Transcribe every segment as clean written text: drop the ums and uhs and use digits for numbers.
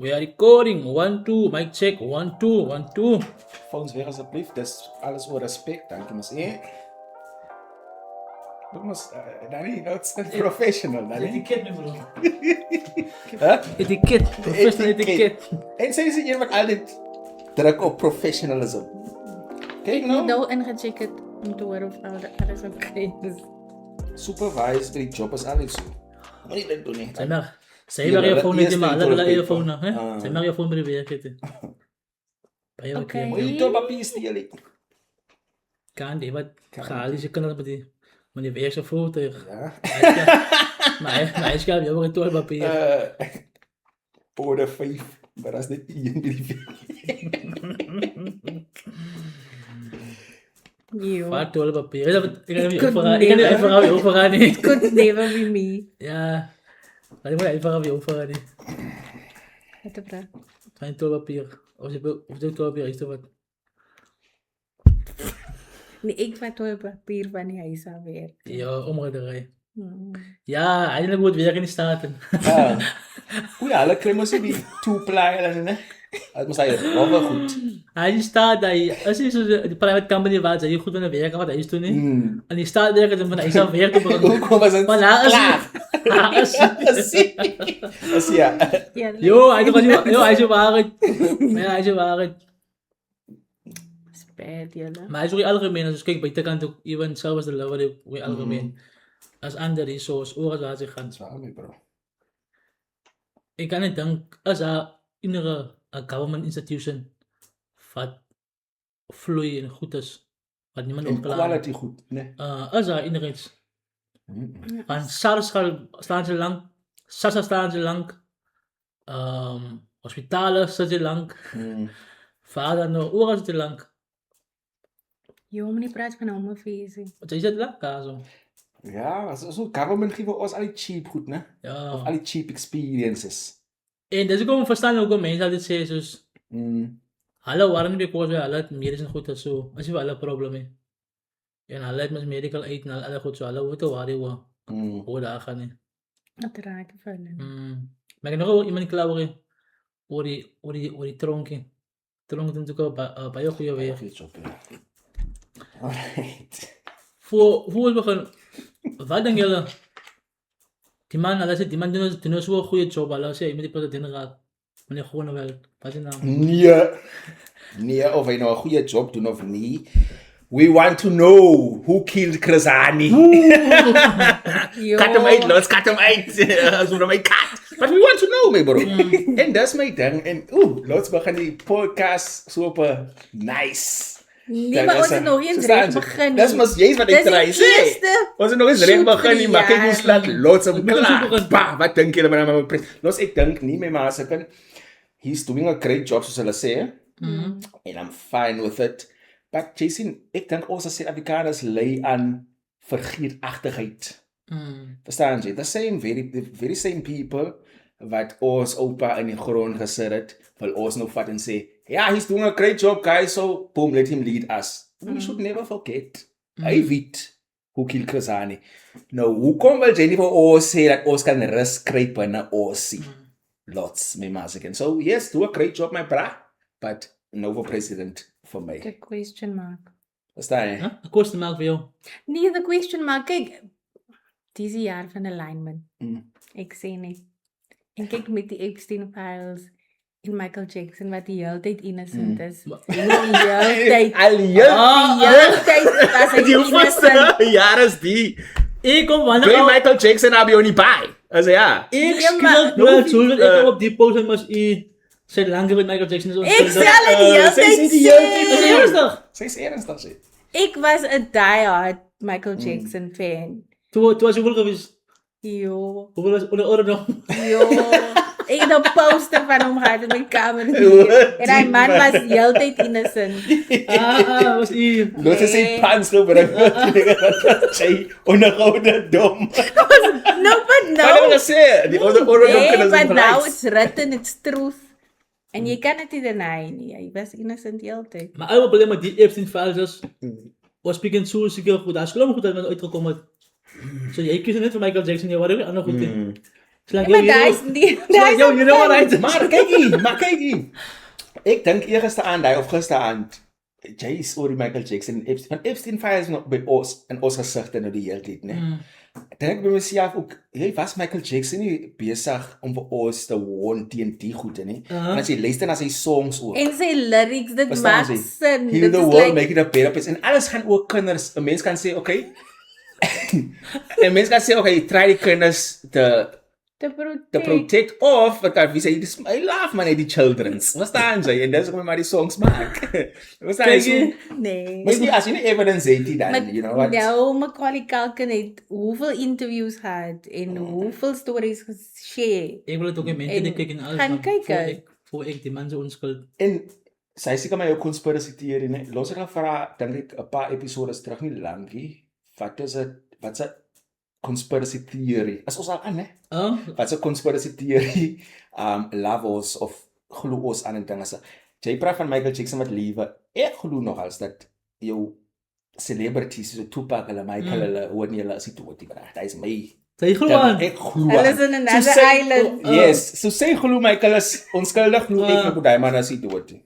We are recording. 1, 2. Mic check. 1, 2. 1, 2. Phones weer alsjeblieft. Dis alles oor respect. Dankie mos. Look mos, Danny, it's professional, Danny. Etiket, my bro. Huh? Etiket. Professional etiket. En sê jy wat altyd druk op professionalism. Kyk nou. Nou ingecheck het om te hoor of alles oké is. Supervise by die job is altyd so. Moenie dit doen nie. Say maar je phone niet maar alle earphone na, hè? Ah. Say maar je phone bij de werk het. Bij jou Oké. Moenie toe papier steel. Kan die wat gaan je kan dat met die maar die werk zo foto. Ja. Maar hij schrijft jou een tool papier. Order 5. Maar as dit een by die You. Wat tool papier. Ik kan niet even overgaan niet. It could never be me. Ja. Maar ik moet even aan je overgaan niet. Wat te praat. Geen tool papier. Of je tool papier is er wat. Nee, ik vat wel papier van die huis alweer. Ja, omgedraaid. Ja, eigenlijk moet het werken in de Staten. Goeie, hulle kry mos nie die two-ply en ne. Dit mos hy wel goed. Hij staat daar, als je zo de private company was, hij goed aan het werken, wat hij is toen niet. En die staat werken, van hij zou werken beginnen. Kom as dit. Maar As ja. Ja, Jo, hij is zo waarheid. Ja, hij is zo waarheid. spijt jullie. Maar hij is ook algemeen, dus kijk, buitenkant ook, even zelf als de lover, ook algemeen. Als andere is zoals oren waar ze gaan. Zwaar mee, bro. Ik kan niet denken, als er innere government institution wat vloeien en goed is, wat niemand En opklaart. quality goed, ne. Als er innere iets. Van SARS staan ze lang, SASSA staan ze lang, hospitalen staan ze lang, vader nou, oren zitten lang. Jo, maar niet praat van homofesie. Wat is dat lang, Kazo? Ja, so government gee vir ons al die cheap goed, ne. Al Ja. die cheap experiences. En dus ik kom verstaan ook wel mensen altijd zeggen, dus, hallo, waarom niet because we alle medicine goed is zo, als je wel alle problemen. En alle met medical aid en alle goed zo, alle hoe te waren hoe daar gaan niet. Wat raak ik van hen. Maar ik heb nog wel iemand klaar over die tronken. Tronken is natuurlijk ook bij jou goede weer. Goed job, ja. Alright. Voor we beginnen, wat denk jullie? Die man doen zo een goede job, alles je met die president gaat. Meneer gewoon wel, wat is je naam? Nee, of hy nou 'n goeie job doen of nie. We want to know who killed Krasani. Jo. Cut him out, let's cut him out. As one of my cat. But we want to know, my bro. En dis my ding. En let's begin die podcast so op 'n nice. Nee, maar ons het nog eens recht begin. Dis mos jy's wat ek try sê. Ons het nog eens recht begin nie, maar kyk hoe slat lots op klaar. Bah, wat dink julle met my pres? Los ek dink nie my ma se kan. He's doing a great job soos hulle sê. And I'm fine with it. But Jason, ek dink ons as Suid-Afrikaners lei aan vergeetachtigheid. Verstaan jy? The very same people wat ons oupa in die grond gesit het, wil ons nou vat en sê, yeah, he's doing a great job, guys, so boom, let him lead us. We should never forget. Hy weet who killed Krasani. Nou, hoekom wil Jenny vir ons sê dat ons kan rus kry binne ons? Lots, my ma's again. So, yes, do a great job, my bra, but no for president for me. The question mark. Verstaan jy? Een kosten maak voor jou. Nee, the question mark. Kijk, het is een jaar van alignment. Ik zei niet. En kijk met die Epstein files en Michael Jackson, wat die hele tijd innocent is. Die hele tijd. Al Die hele tijd was hij die innocent. hoeveelste jaar is die? Ik kom van Play Michael Jackson heb je ook niet bij. Also ja. Ik Ja, maar- skil wel zo dat ik op die post was zei langer met Michael Jackson zo. Ik zal het die hele zij tijd zit die hele tijd- Dat is zeggen. ernstig. Zij is ernstig, zeg. Ik was een diehard Michael Jackson fan. Toen was je hoeveel geweest? Yo. Hoeveel was onder oren nog? Yo. Ik heb een poster van hem gehad in mijn kamer. Hier. En hij man was de hele tijd innocent. Was ie. Los is zijn pants lopen. Zij onderhouden dom. No, but Wat heb no. je gezegd? Die onderhouden dom Nee, kunnen ze but now gelijk. it's written, it's truth. En je kan het niet denyen. Nie. Hij was innocent de hele tijd. Maar alle probleem met die Epstein files is, was speaking zo zeker goed. Als geloof goed dat het uitgekomen is. Zo jij kiest net voor Michael Jackson, je wat ook ander goed in. Slag Maar jou daar hier. is nie. Slag Daar is jou ook hier nou punt. uit. Maar kyk hier. Ek dink gisteraan of gisteraand Jay's oor die Michael Jackson en Epstein. Van Epstein files nog by ons in ons gesigte nou die hele tyd, né? Dink ek by myself ook, hey, was Michael Jackson nie besig om vir ons te warn teen die goede nie? En as jy luister na sy songs ook. En sy lyrics, dit Verstaan maak jy? sin. Heal Dit the is world, like, make it a better place. En alles gaan ook kinders, 'n mens kan sê, okay. En mens kan sê, okay, try die kinders te protect of, wat kan wie sê, I love man die children's. Verstaan jy? En dis hoekom my die songs maak. Verstaan jy? Nee. Miskien as jy nie evidence het nie dan, you know what? Nou, Macaulay Culkin het hoeveel interviews gehad en hoeveel stories geshare. Ek wil het dokumente kyk en alles. Gaan man, kyk. voor ek die man se onskuld. En sy seker my ook conspiracy theorie, né? Los ek gaan vra, dink ek 'n paar episodes terug nie lankie. Wat is dit? Wat's 'n conspiracy theory? As ons al aan, né? Wat's 'n conspiracy theory? Levels of glo ons aan en dinge se. Jy praat van Michael Jackson met liewe. Ek glo nog als dat jou celebrities so Tupac hulle Michael hulle hoor nie hulle is nie dood nie, maar hy is my. Sy glo aan. Ek glo. Hulle is in another island. Yes, so sê glo Michael is onskuldig, glo ek met daai man is nie dood nie.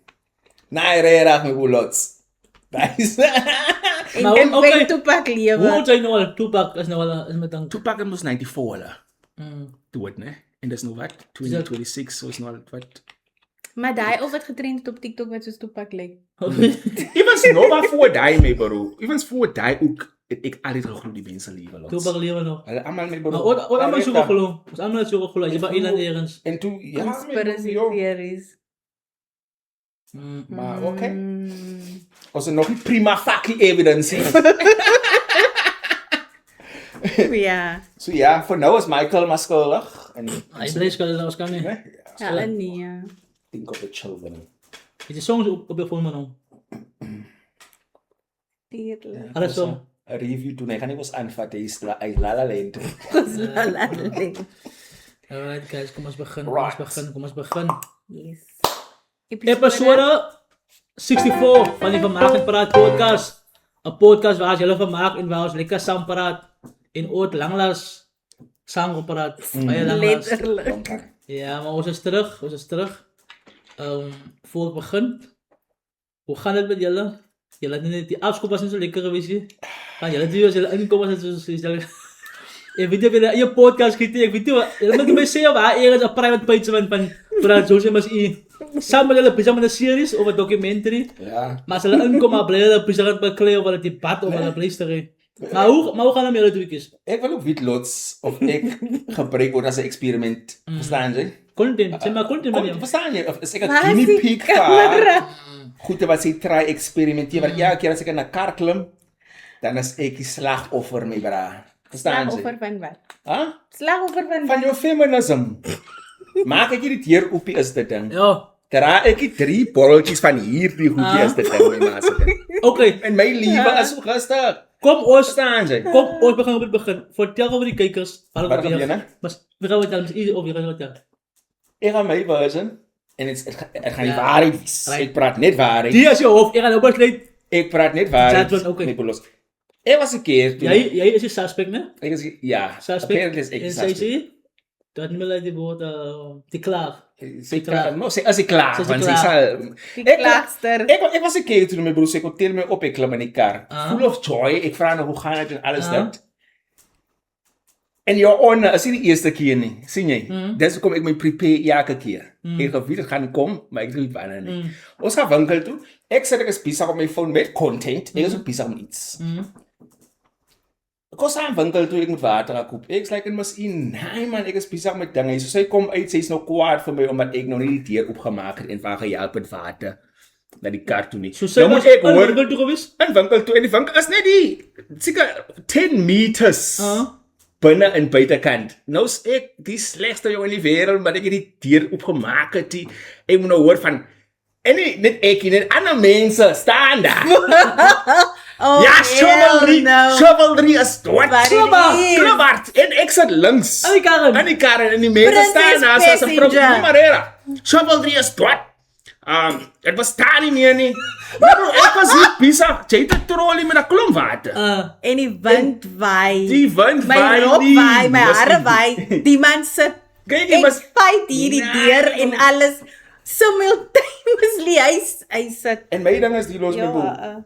Nee, regtig my bullets. Dis. Maar En okay. ben Tupac Hoe lewe. oud jy nou al? Tupac is nou al is met dan. Tupac was 94 hulle. Dood, né? En dis nou wat? 2026, so is nou wat? Maar daai of wat getrend het op TikTok wat soos Tupac lyk. Evens nog maar voor daai my bro. Evens voor daai ook het ek altyd geglo die mense lewe lots. Tupac lewe nog. Hulle almal my bro. Maar oor almal so glo. Ons almal so glo. Jy by eiland ergens. En toe ja, Conspiracy joh. theories. Maar okay. Ons het nog nie prima facie evidence nie. Ja. So ja, vir nou is Michael maar skuldig en Hy bly skuldig ons kan nie. Ja, nee. think of the children. Dit is songs op die phone nou. Tuurlijk. Alles so. 'n review doen. Ek gaan nie ons aanvat hy is La La Land. Alright guys, kom ons begin. Right. Kom ons begin. Yes. Episode 64 van die Vermaak en Praat podcast. 'n Podcast waar ons julle vermaak en waar ons lekker saam praat en ooit langlaas saam gepraat. Baie langlaas. Letterlijk. Ja, maar ons is terug. Voor het begin. Hoe gaan het met julle? Julle het net die afskoop was nie so lekker geweest nie. Gaan julle doen as julle inkom as dit so julle. Ek weet jy jy podcast kyk ek weet jy julle moet my sê of hy eers 'n private page van praat soos jy mas u. Saam met hulle besig met 'n series of 'n documentary. Ja. Maar as hulle inkom maar bly hulle besig met beklei of hulle debat of hulle blystery. Maar hoe gaan hom julle tweekies? Ek wil ook weet lots of ek gebruik word as 'n eksperiment. Verstaan jy? Content, sê maar content man. Verstaan jy? Of is ek 'n Waar is guinea die pig camera? Goeie wat sy try eksperimenteer, want elke keer as ek in 'n kar klim, dan is ek die slagoffer my bra. Verstaan jy? Slagoffer van wat? Huh? Slagoffer van Van jou feminism. Maak ek hierdie deur oopie is dit ding. Ja. Dra ek die 3 borreltjies van hierdie goedjie is dit ding my ma se ding. Okay. En my liewe is so rustig. Kom ons Verstaan jy? Kom ons begin op die begin. Vertel oor die kykers. Wat gaan jy, né? Maar we gaan vertel easy of jy gaan vertel. Ek gaan my version en ek gaan nie waarheid wees. Ek praat net waarheid. Die is jou hoofd. Ek gaan nou besluit. Ek praat net waarheid. Chat okay. Nee, Bolos. Ek was 'n keer toe. Jy is die suspect, né? Ek is ja. Suspect. Apparently is ek En die sy suspect. sê dat nie meer die woord die klaar. Sy klaar. No, sy as ek klaar, Sy is want sy klaar. sal die klaagster. Ek was 'n keer toe met my broer sê ek tel my op ek klim in die kar. Full of joy. Ek vra nou hoe gaan dit en alles dit. En your honor, is nie die eerste keer nie. sien jy? Dis hoekom ek my prepare elke keer. Ek weet dit gaan kom, maar ek weet nie wanneer nie. Ons gaan winkel toe. Ek sê ek is besig op my phone met content. Ek is ook besig met iets. Ek was aan winkel toe ek moet water koop. Ek sê ek mos in. Nee man, ek is besig met dinge. So sy kom uit, sy's nog kwaad vir my omdat ek nog nie die deur oopgemaak het en vir haar gehelp met water na die kar toe nie. So sy moet was ek hoor winkel toe gewees? in winkel toe en die winkel is net die seker 10 meters. Binne en buitekant. Nou is ek die slegste jou in die wêreld, maar ek het die deur oopgemaak het. Ek moet nou hoor van en nie net ek nie, net ander mense staan daar. Oh, Ja, chivalry is wat? Klubart. En ek sit links. Aan die kar. En die mense Princess staan daar as 'n Passenger. problema. Chivalry is wat? Het was daar nie meer nie. Maar ek was hier besig. Jy het 'n trolley met 'n klomp water. En die wind waai. Die wind My waai rok nie. waai, my Dis hare nie. waai. Die man sit Kyk, jy Ek was fight hierdie deur en alles simultaneously. Hy sit. en my ding is die los my boel. Ja,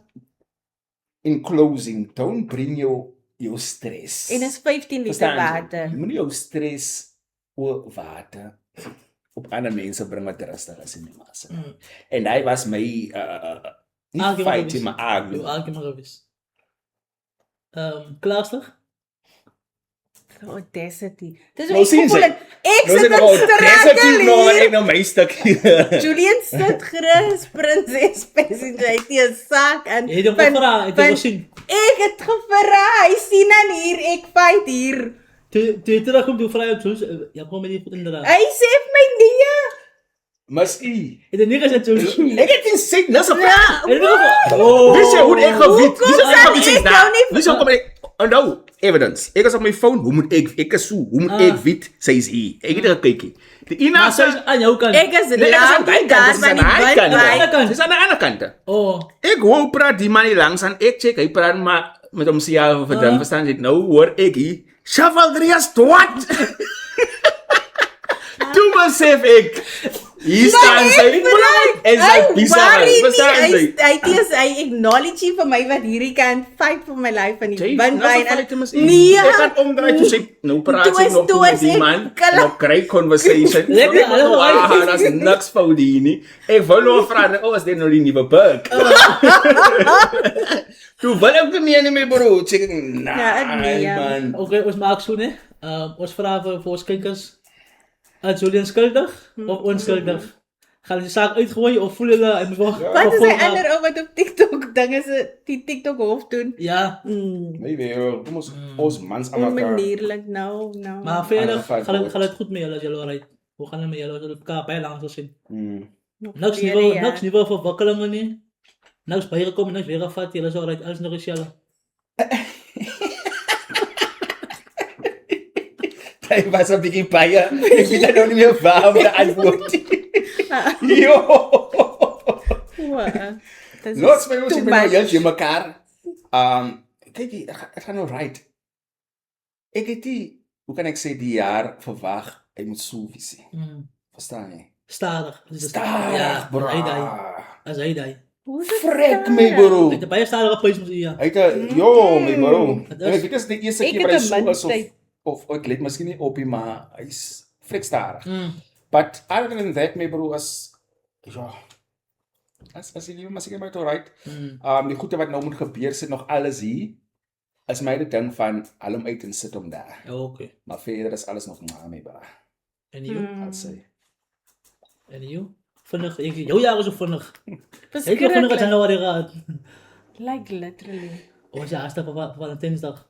In closing, don't bring jou stress. en is 15 liter Verstaan jy? water. Jy moenie jou stress oor water op ander mense bring wat rustig is in die massa. En hy was my nie fight in my Jou argue. argument geweest. Klaastig? Audacity. Dis Nou hoe sien ek sy. voel ek Nou sit sê in nou, definitief nou maar struggle. ek nou my stuk. Julian sit Chris, Prinses Passenger, hy het nie 'n saak in. Jy het hom gevra, het hom gesien. Ek het gevra, hy sien aan hier, ek fight hier. Toe jy terugkom, toe vra jy op soos, jy kom met die goed inderdaad. Hy sê vir my nee. Miskien. Het jy nie gesê soos, Ek het nie sê dis 'n Ja, het jy nog, Dis jy hoe ek geweet. Hoekom Dis sal ek ek jou nie- Dis hoekom ek onthou evidence. Ek is op my phone, hoe moet ek is so, hoe moet ek weet sy is hier. Ek het gekykie. Die ena maar sy is aan jou kant. Ek is Nee, ek is laat aan die daar kant, van dis die aan die wind kant. by. Dis aan die ander kant. Oh, Ek hoor praat die man hier langs aan, ek check, hy praat maar met hom se ja vir dan verstaan jy nou hoor ek hier. Shuffle as what? Toe myself ek. Hier staan sy. En sy bizar. Verstaan jy? Hy acknowledge vir my wat hierdie kant fight vir my life van die Jay, wind nou by. val ek te mis. Nee. Ek gaan omdraai toe sê nou praat sy Toe nog is met die ek man. kalm. Nou kry conversation. Lekker, hallo, Wow, dat is niks fout hier nie. Ek wou nog vra, oh, is dit nou die nuwe bug? Toe wil ek nie meer nie my bro. Sê ek, nee ja. man. okay, ons maak so, né? Ons vra vir ons kijkers, is Julian skuldig of onskuldig? Gaan die saak uitgooi of voel hulle, hy moet wel Wat is hy vervolg ander ou wat op TikTok dinge se die TikTok hof doen? Ja, Maybe, kom ons mans aan mekaar. Onmanierlik nou. maar verder Aangevat gaan het goed met julle as julle alright. Hoe gaan het met julle as julle elkaar baie lank gesien? Niks Ja. nuwe verwikkelinge nie. Niks bygekom, niks weer gevat, julle is alright, alles nog dieselfde. Hy was 'n bietjie baie. Ek weet nou nie meer waar om te antwoord. Jo. Lots my ons too met nou much. jy mekaar. Kyk jy, ek gaan nou right. Ek het die, hoe kan ek sê die jaar verwag hy moet so visie. Verstaan jy? Stadig. Stadig, Ja, bro. as hy die. Frek my bro. Hy het 'n baie stadige pace moet ja. Hy het jo my bro. Dit En is- ek weet dit is die eerste Ek keer het wat hy 'n so min is tyd. of ek let miskien nie op hom maar hy's frek stadig. But other than that my bro was ja. As jy liewe maar seker maar alright. Die goede wat nou moet gebeur sit nog alles hier. As my die ding van al hom uit en sit hom daar. Ja, okay. Maar verder is alles nog maar my bra. En jou? I'll say. En jou? Vinnig, jou jaar is so vinnig. Ek het vinnig as Beskikbaar. Januarie gehad. Like literally. Ons ja, hasta vir Valentynsdag.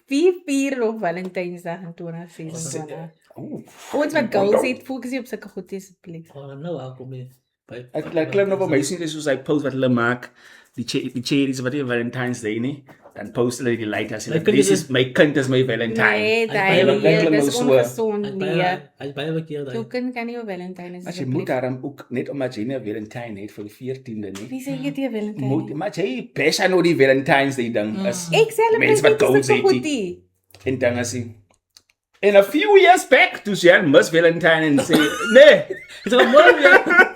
4 op Valentynsdag in 2026. Ons wat goals het, fokus op sulke goed asseblief. Oh, nou kom jy. Ek klim nou op my sien dis soos hy post wat hulle maak. Die cherries wat die Valentine's Day nie. Dan post hulle die lighters. This is my kind is my Valentine. Nee, Hy daai klim nou dis so. ongesond nie. Hy is baie verkeerd Jou daai. kind kan nie op Valentine As jy moet daarom ook net omdat jy 'n Valentine het vir die 14de nie. Wie sê jy die Valentine? Moet maar jy besha nou die Valentine's Day ding is. Ek celebrate Mense wat dit goals so het, goed. En dan as hy in a few years back to Jan Mus Valentine en sê nee. Dit is mooi weer.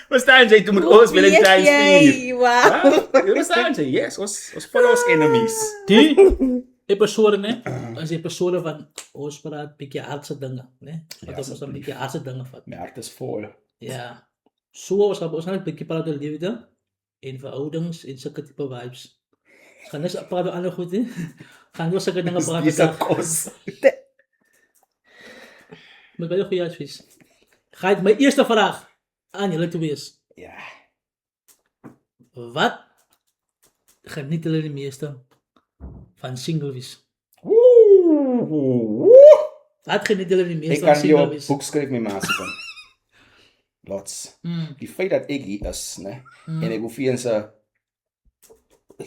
Verstaan jy, jy moet ons Valentine's vier. Wow. Ja, verstaan jy? Yes, ons follow ons enemies. Die episode, né? As die episode van ons praat bietjie aardse dinge, né? Wat ons dan bietjie aardse dinge vat. My hart is vol. Ja. So ons gaan net bietjie praat oor liefde en verhoudings en sulke tipe vibes. Gaan net praat oor ander goed, hè? Gaan oor sulke dinge praat. Dis 'n kos. Met baie goeie advies. Gaan my eerste vraag aan julle toe wees. Ja. Wat geniet julle die meeste van single wees? Wat geniet julle die Ek meeste van kan single jou wees? boek skryf met my se. Lots. Die feit dat ek hier is, né? En ek hoef eens 'n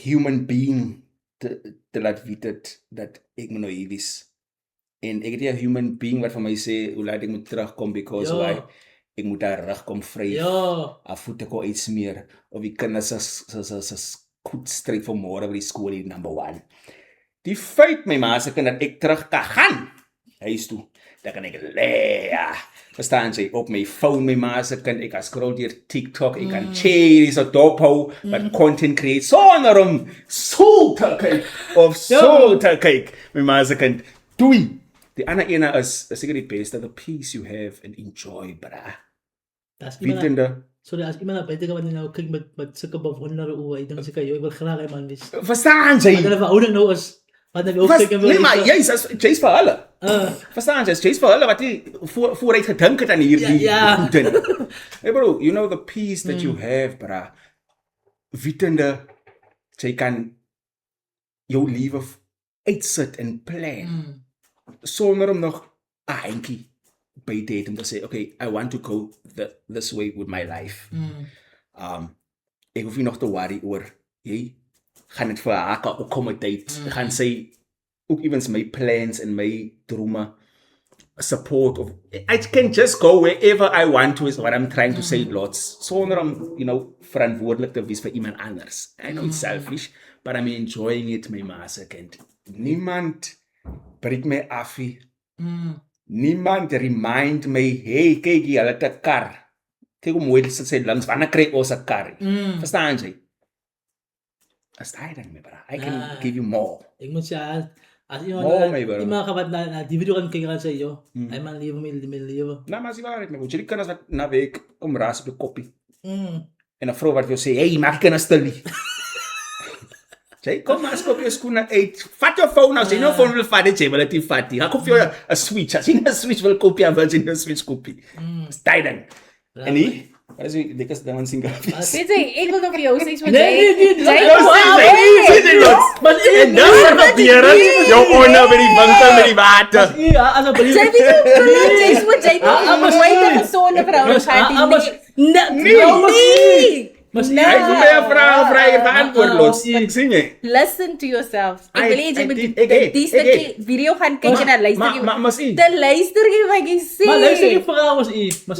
human being te laat weet dat ek nou hier is. En ek het 'n human being wat vir my sê hoe laat ek moet terugkom because Ja. why ek moet daar reg kom vry. Ja. Voete ko iets meer of die kinders is goed stryd vir môre by die skool hier number 1. Die feit my ma se kind dat ek terug kan gaan. huis toe. Dan kan ek lê. Verstaan jy? Op my phone, my ma se kind. Ek kan scroll deur TikTok. Ek kan cherries of dophou. Wat content create. Sonder om soul te kyk. Of soul te kyk. My ma se kind. Doei. Die ander ene is seker die beste. The peace you have and enjoy, bra. Wetende. Sorry, as iemand buite kan wat nou kyk met sulke bewonderde oë, ek dink seker jy wil graag 'n man wees. Verstaan jy? Want hulle verhouding nou is wat hulle ook kyk en wil. Nee, maar jy's Chase vir hulle. Verstaan jy? Chase vir hulle wat jy vooruit gedink het aan hierdie ding. Hey bro, you know the peace that you have, bra. Wetende jy kan jou lewe uitsit en plan. Sonder om nog 'n handjie by date om te sê, okay, I want to go this way with my life. Ek hoef nie nog te worry oor, jy gaan dit vir haar kan accommodate, gaan sy ook evens my plans en my drome support of, I can just go wherever I want to is what I'm trying to say lots, sonder om, verantwoordelik te wees vir iemand anders. I know it's selfish, but I'm enjoying it, my ma se kind. Niemand breek my afie. Niemand remind my, hey, kyk jy, hulle het 'n kar. Kyk hoe mooi dit sit langs, wanneer kry ons 'n kar? Verstaan jy? As daai ding, my bra. I can give you more. Ek moet sê, as iemand gaan wat na die video kan kyk en sê, yo, hy man lewe my lewe. Nou, maar as jy waarheid, my goed, jy kinders wat na week om raas op die koppie. En 'n vrou wat jou sê, hey, maak kinders stil nie. Jy kom maar skop jou skoene uit. Vat jou phone nou, as jy nou phone wil vat, jy wil dit nie vat nie. Ek koop jou 'n switch. As jy 'n switch wil koop, dan wil jy 'n switch koop. Dis daai ding. En nie? Wat is die lekkers ding aan single? Weet jy, ek wil nog vir jou sê wat Nee. Maar en dan gebeur dit. Jou onder met die winkel met die water. Ja, asseblief. Jy weet jy wat jy moet 'n gesonde vrou gaan nie. Maar ek wil my vrae beantwoord los. Ek sien jy. Listen to yourself. Ek wil jy moet die stukkie video gaan kyk en dan luister jy. Dan luister jy wat jy sê. Maar luister jy vrae was u.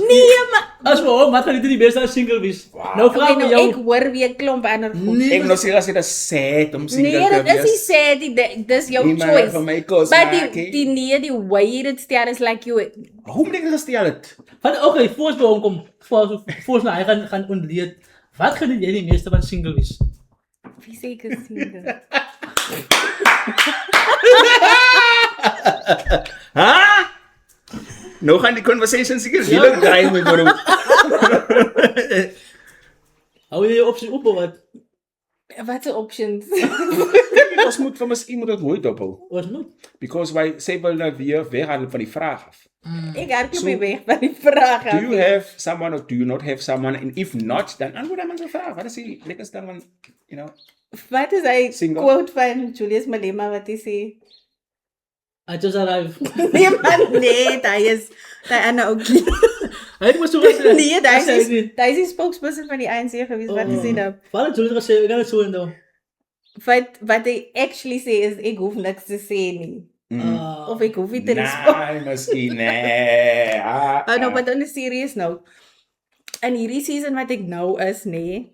Nee, maar as voor wat gaan dit die beste as single wees? Nou vra ek jou. Ek hoor weer klomp ander goed. Ek wil sê as dit is sad om single te wees. Nee, dit is nie sad, dis jou choice. Maar die way dit stel is like you. Hoe moet ek gestel het? Van okay, voors by hom kom. Voors na hy gaan ontleed. Wat geniet jy die meeste van single wees? Wie sê ek is single? Nou gaan die conversation seker hele draai met bro. Hou jy jou opsies op of wat? Wat se options? Ons moet vir ons iemand dit nooit ophou. Ons moet. Because why sê wel nou weer weghardloop van die vraag af. Ek hardloop nie weg van die vraag af. Do you have someone or do you not have someone? And if not, dan antwoord aan my vraag. Wat is die lekkerste ding van, Wat is hy quote van Julius Malema wat hy sê? I just arrived. Nee man, nee, hy ander ook nie. Hy het mos so gesê. Nee, hy is die spokesperson van die ANC gewees, wat hy sê nou. Wat het Julius gesê? Ek gaan dit so en dan. Wat hy actually sê is, ek hoef niks te sê nie. Of ek hoef nie te respond. Nee, miskien, nee. Nou, but on a serious note, in hierdie season wat ek nou is, nee,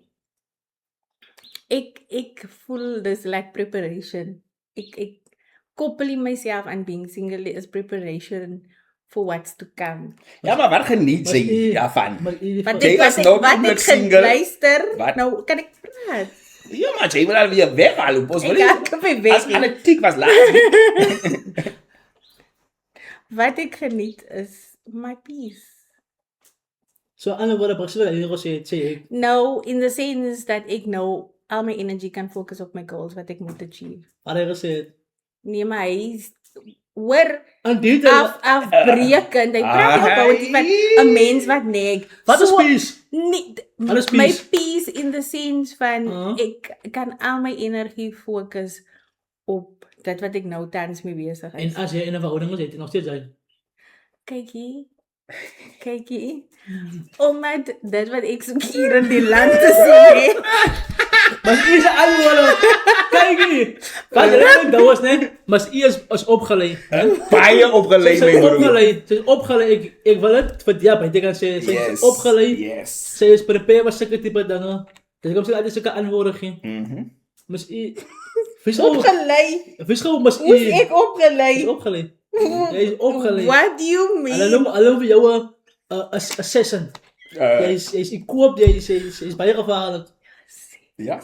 ek voel dis like preparation. Ek koppel myself aan being single is preparation for what's to come. Ja, maar wat geniet jy daarvan? Wat ek geluister, nou kan ek praat. Ja, maar jy wil alweer weghalen. Ek kan weer weg. As analytiek was laat. Wat ek geniet is my peace. So, ander woorde, precies wat jy sê ek. No, in the sense that ek nou al my energy kan focus op my goals wat ek moet achieve. Wat hy gesê het? Nee, maar hy is hoor afbrekend. Hy praat about die van 'n mens wat nek. Wat is peace? My peace in the sense van ek kan al my energie fokus op dit wat ek nou tans mee besig is. En as jy in 'n verhouding is, het jy nog steeds hy. Kyk hier. Omdat dit wat ek soek hier in die land te sê. Maar jy is alhoewel. Kyk hier. Wat jy nou was net, maar jy is opgelei. Baie opgelei my broer. Sy is opgelei. Ek wil dit vir die by kan sê sy is opgelei. Yes. Sy is prepared vir sulke tipe dinge. Dis kom sy altyd sulke antwoorde gee. Mas jy opgelei. Wie skou mas jy? Ek opgelei. Is opgelei. Jy is opgeleid. What do you mean? Hulle vir jou 'n assassin. Jy is equipped, jy is baie gevaarlik. Ja.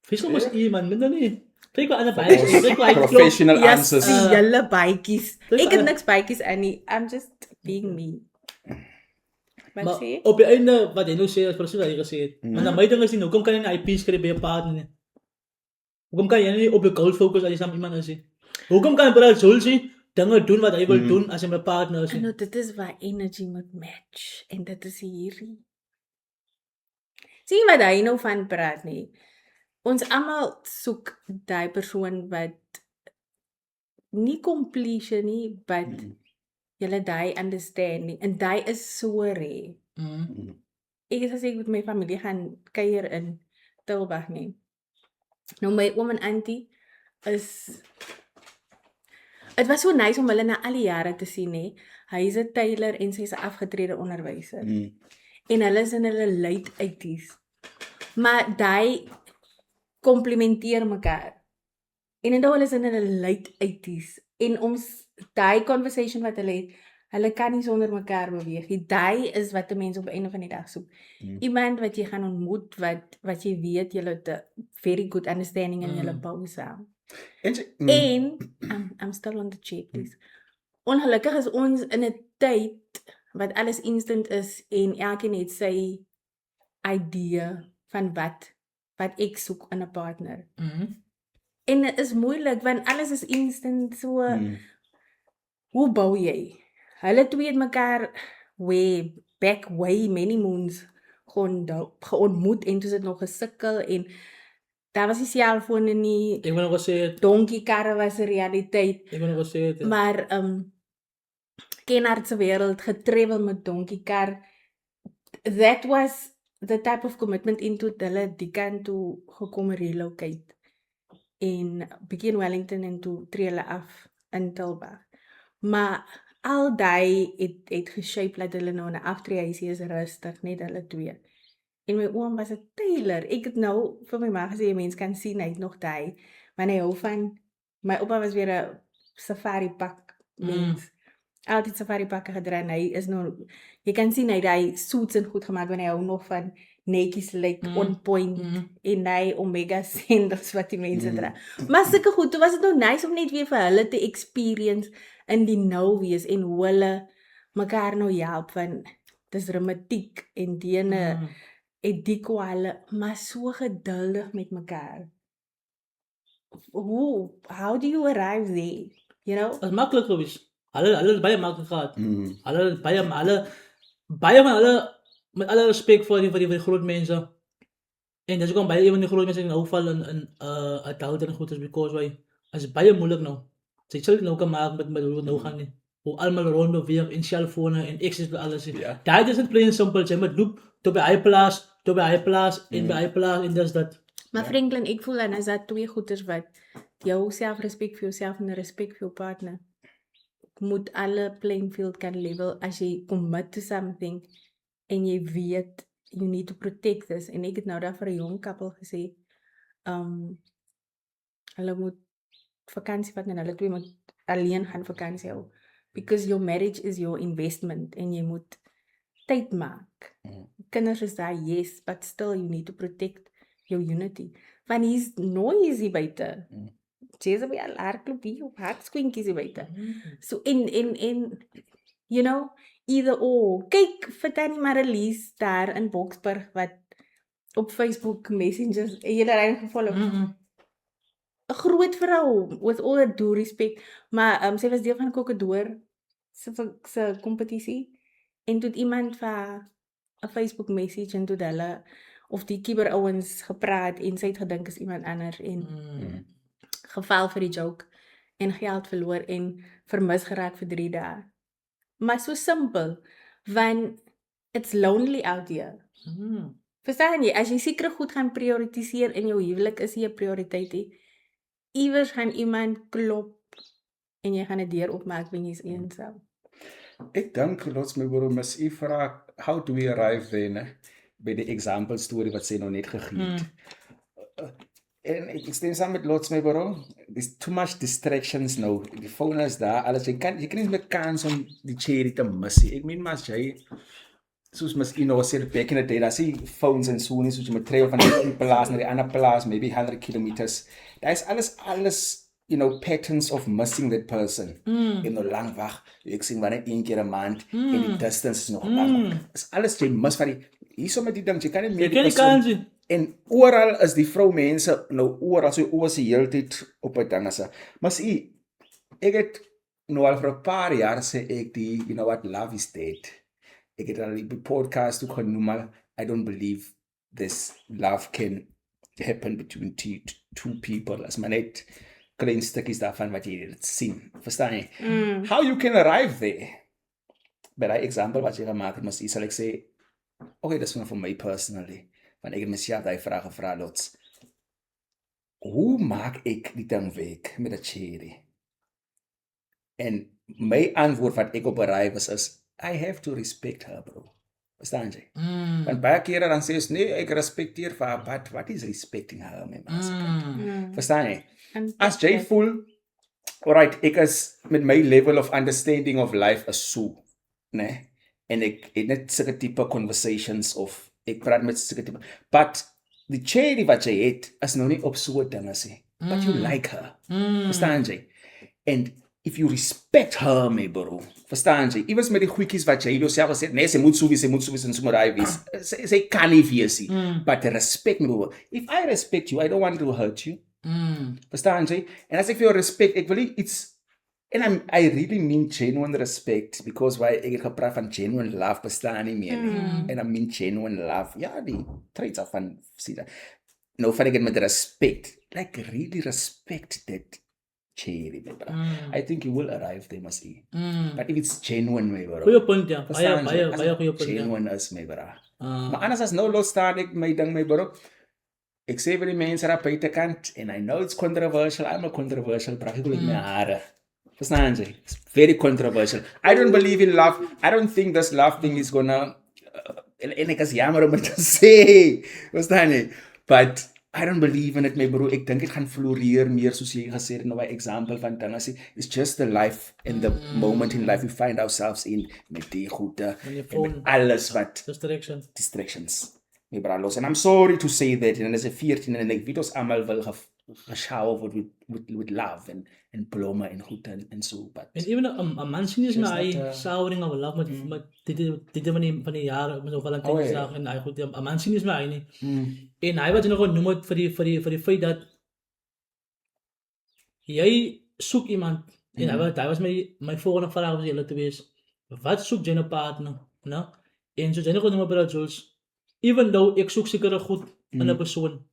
Fiscal was iemand, minder nie. Kyk wat ander baie is. Kyk wat hy klop. Professional Yes, answers. die julle bytjies. Dis Ek het alle- niks bytjies aan nie. I'm just being me. Wat Maar sê? op die einde, wat jy nou sê, is presies wat jy gesê het. Maar na my ding is nie, hoekom kan jy nie IP skryf by 'n partner nie? Hoekom kan jy nie op jou goal fokus as jy saam iemand is nie? Hoekom kan Brad Zulsi dinge doen wat hy wil doen as hy met 'n partner is nie? Nou, dit is waar energy moet match. En dit is hierdie. Sien wat hy nou van praat nie. Ons almal soek daai persoon wat nie completion nie, but julle daai understand nie. En daai is so rare. Ek het gesê ek met my familie gaan kuier in Tilburg nie. Nou my oom en auntie is dit was so nice om hulle na al die jare te sien hè. Hy is 'n tailor en sy is 'n afgetrede onderwyser. En hulle is in hulle late 80s. Maar daai komplementeer mekaar. En inderdaad hulle is in hulle late 80s en ons daai conversation wat hulle het, hulle kan nie sonder mekaar beweeg nie. Daai is wat 'n mens op 'n einde van die dag soek. Iemand wat jy gaan ontmoet wat jy weet julle het 'n very good understanding en julle bou saam. En I'm still on the chat please. Ongelukkig is ons in 'n tyd wat alles instant is en elkeen het sy idee van wat ek soek in 'n partner. En dit is moeilik want alles is instant so. Hoe bou jy? Hulle twee het mekaar way many moons geontmoet en toe het nog gesukkel en daar was die selfone nie. Ek wil nog gesê, Donkiekarre was 'n realiteit. ek wil nog gesê, Maar Kennard se wêreld getravel met donkiekar. That was the type of commitment into hulle die kant toe gekom relocate. En begin Wellington en toe tree hulle af in Tilburg. Maar al daai het geshape dat hulle nou 'n aftreehuisie is rustig, net hulle twee. En my oom was 'n tailor. Ek het nou vir my ma gesê 'n mens kan sien hy het nog daai, maar hy hou van my oupa was weer 'n safari pak mens. Altyd safari pakke gedra en hy is nou jy kan sien hy daai suits en goed gemaak want hy hou nog van netjies lyk on point en hy omega sandals wat die mense dra. Maar sulke goed, toe was dit nou nice om net weer vir hulle te experience in die nou wees en hoe hulle mekaar nou help van dis romantiek en diene en die kwale, maar so geduldig met mekaar. How do you arrive there? You know? Dit is maklik gewees. Hulle het baie maklik gehad. Hulle baie van hulle met alle respek vir die groot mense. En dis ook baie een van die groot mense in hou val in adult en goed is because why is baie moeilik nou. Sy sal nou kan maak met hoe nou gaan nie. Hoe almal rond beweeg en selfone en access vir alles. Daai is net plain simple. Jy moet loop tot by hy plaas en by hy plaas en dis dat. Maar Franklin, ek voel dan is dat twee goeders wat jou selfrespek vir jouself en respek vir jou partner moet alle playing field kan level as jy commit to something en jy weet you need to protect this. En ek het nou daar vir 'n jong koppel gesê hulle moet vakansie vat en hulle twee moet alleen gaan vakansie hou because your marriage is your investment en jy moet tyd maak. Kinders is daar, yes, but still you need to protect your unity. Want hier's noisy buite. Jy's by 'n hardloop hier op hartskwinkies hier buite. So en you know, either or. Kyk vir Tannie Marlies daar in Boksburg wat op Facebook Messengers hele ry gevolg. 'n Groot vrou with all due respect, maar sy was deel van Kokedoor se kompetisie en toe het iemand vir 'n Facebook message en toe hulle of die kiberouens gepraat en sy het gedink is iemand anders en geval vir die joke en geld verloor en vermis geraak vir 3 dae. Maar so simpel, want it's lonely out here. Verstaan jy, as jy sekere goed gaan prioritiseer in jou huwelik is jy 'n prioriteit nie. Iewers gaan iemand klop en jy gaan 'n deur oopmaak wanneer jy's eensaam. Ek dink lots my broer mis u vra how do we arrive there, né? By die example story wat sy nou net gegee het. En ik stem saam met Lots, my bro. There's too much distractions nou. Die phone is daar, alles. Je kan niet meer kans om die cherry te missen. Ik meen, maar jy, soos miskien nou sê, back in the day, daar sê phones en so nie, soos jy met trail van die plaas naar die ander plaas, maybe 100 kilometers. Daar is alles, you know, patterns of missing that person. En nou lang wacht, ek sien wanneer 1 keer 'n maand, en die distance is nog lang. Is alles jy mis van die, hierso met die ding, jy kan nie meer die persoon. En oral is die vroumense, nou oral, so oor se heeltyd op 'n ding as. Maar sê, ek het nou al vir 'n paar jaar sê ek die, you know what, love is dead. Ek het al die podcast ook genoem, I don't believe this love can happen between two people, as maar net klein stukkies daarvan wat jy dit sien, verstaan jy? How you can arrive there? By die example wat jy gemaak het, mas sal ek sê, okay, dis one for me personally, want ek het myself die vraag gevra, Lots, hoe maak ek die ding weg met 'n cherry? En my antwoord wat ek op arrive is, I have to respect her, bro. Verstaan jy? Want baie kere dan sê jy, nee, ek respekteer vir haar, but what is respecting her, my man? Verstaan jy? As jy voel, alright, ek is met my level of understanding of life is so, né? En ek het net sulke tipe conversations of ek praat met sulke tipe, but die cherry wat jy het is nou nie op so 'n ding as jy, but you like her. Verstaan jy? And if you respect her, my bro, verstaan jy? Iewers met die goedjies wat jy jouself gesê, nee, sy moet so wees en so moet hy wees. Sy kan nie wees nie. But respect me, bro. If I respect you, I don't want to hurt you. Verstaan jy? En as ek vir jou respect, ek wil nie iets, and I really mean genuine respect, because why ek het gepraat van genuine love bestaan nie meer nie. And I mean genuine love. Ja, die traits af van, sê dat. Nou van ek het met respect, like really respect that cherry, my bro. I think you will arrive there, must be. But if it's genuine, my bro. Goeie punt, ja. Baie goeie punt, ja. Genuine is, my bro. Maar anders as nou losstaan ek my ding, my bro. Ek sê vir die mense daar buitekant, and I know it's controversial, I'm a controversial, praat ek met my hare. Verstaan jy? It's very controversial. I don't believe in love. I don't think this love thing is gonna, en ek is jammer om het te sê, verstaan jy? But I don't believe in it, my bro. Ek dink dit gaan floreer meer soos jy gesê het nou by example van dinge sê. It's just the life and the moment in life we find ourselves in met die goede en met alles wat distractions. My bro, los. And I'm sorry to say that, en as a 14 en ek weet ons almal wil geshower word with love and blomme en goed en so, but en even 'n man sien is my showering of love met dit van die jare met so Valentynsdag en hy goed 'n man sien is my nie. En hy wat nog genoem het vir die feit dat jy soek iemand en hy was my volgende vraag was julle te wees, wat soek jy 'n partner, no? En so jy nog genoem by Jules, even though ek soek sekere goed in 'n persoon,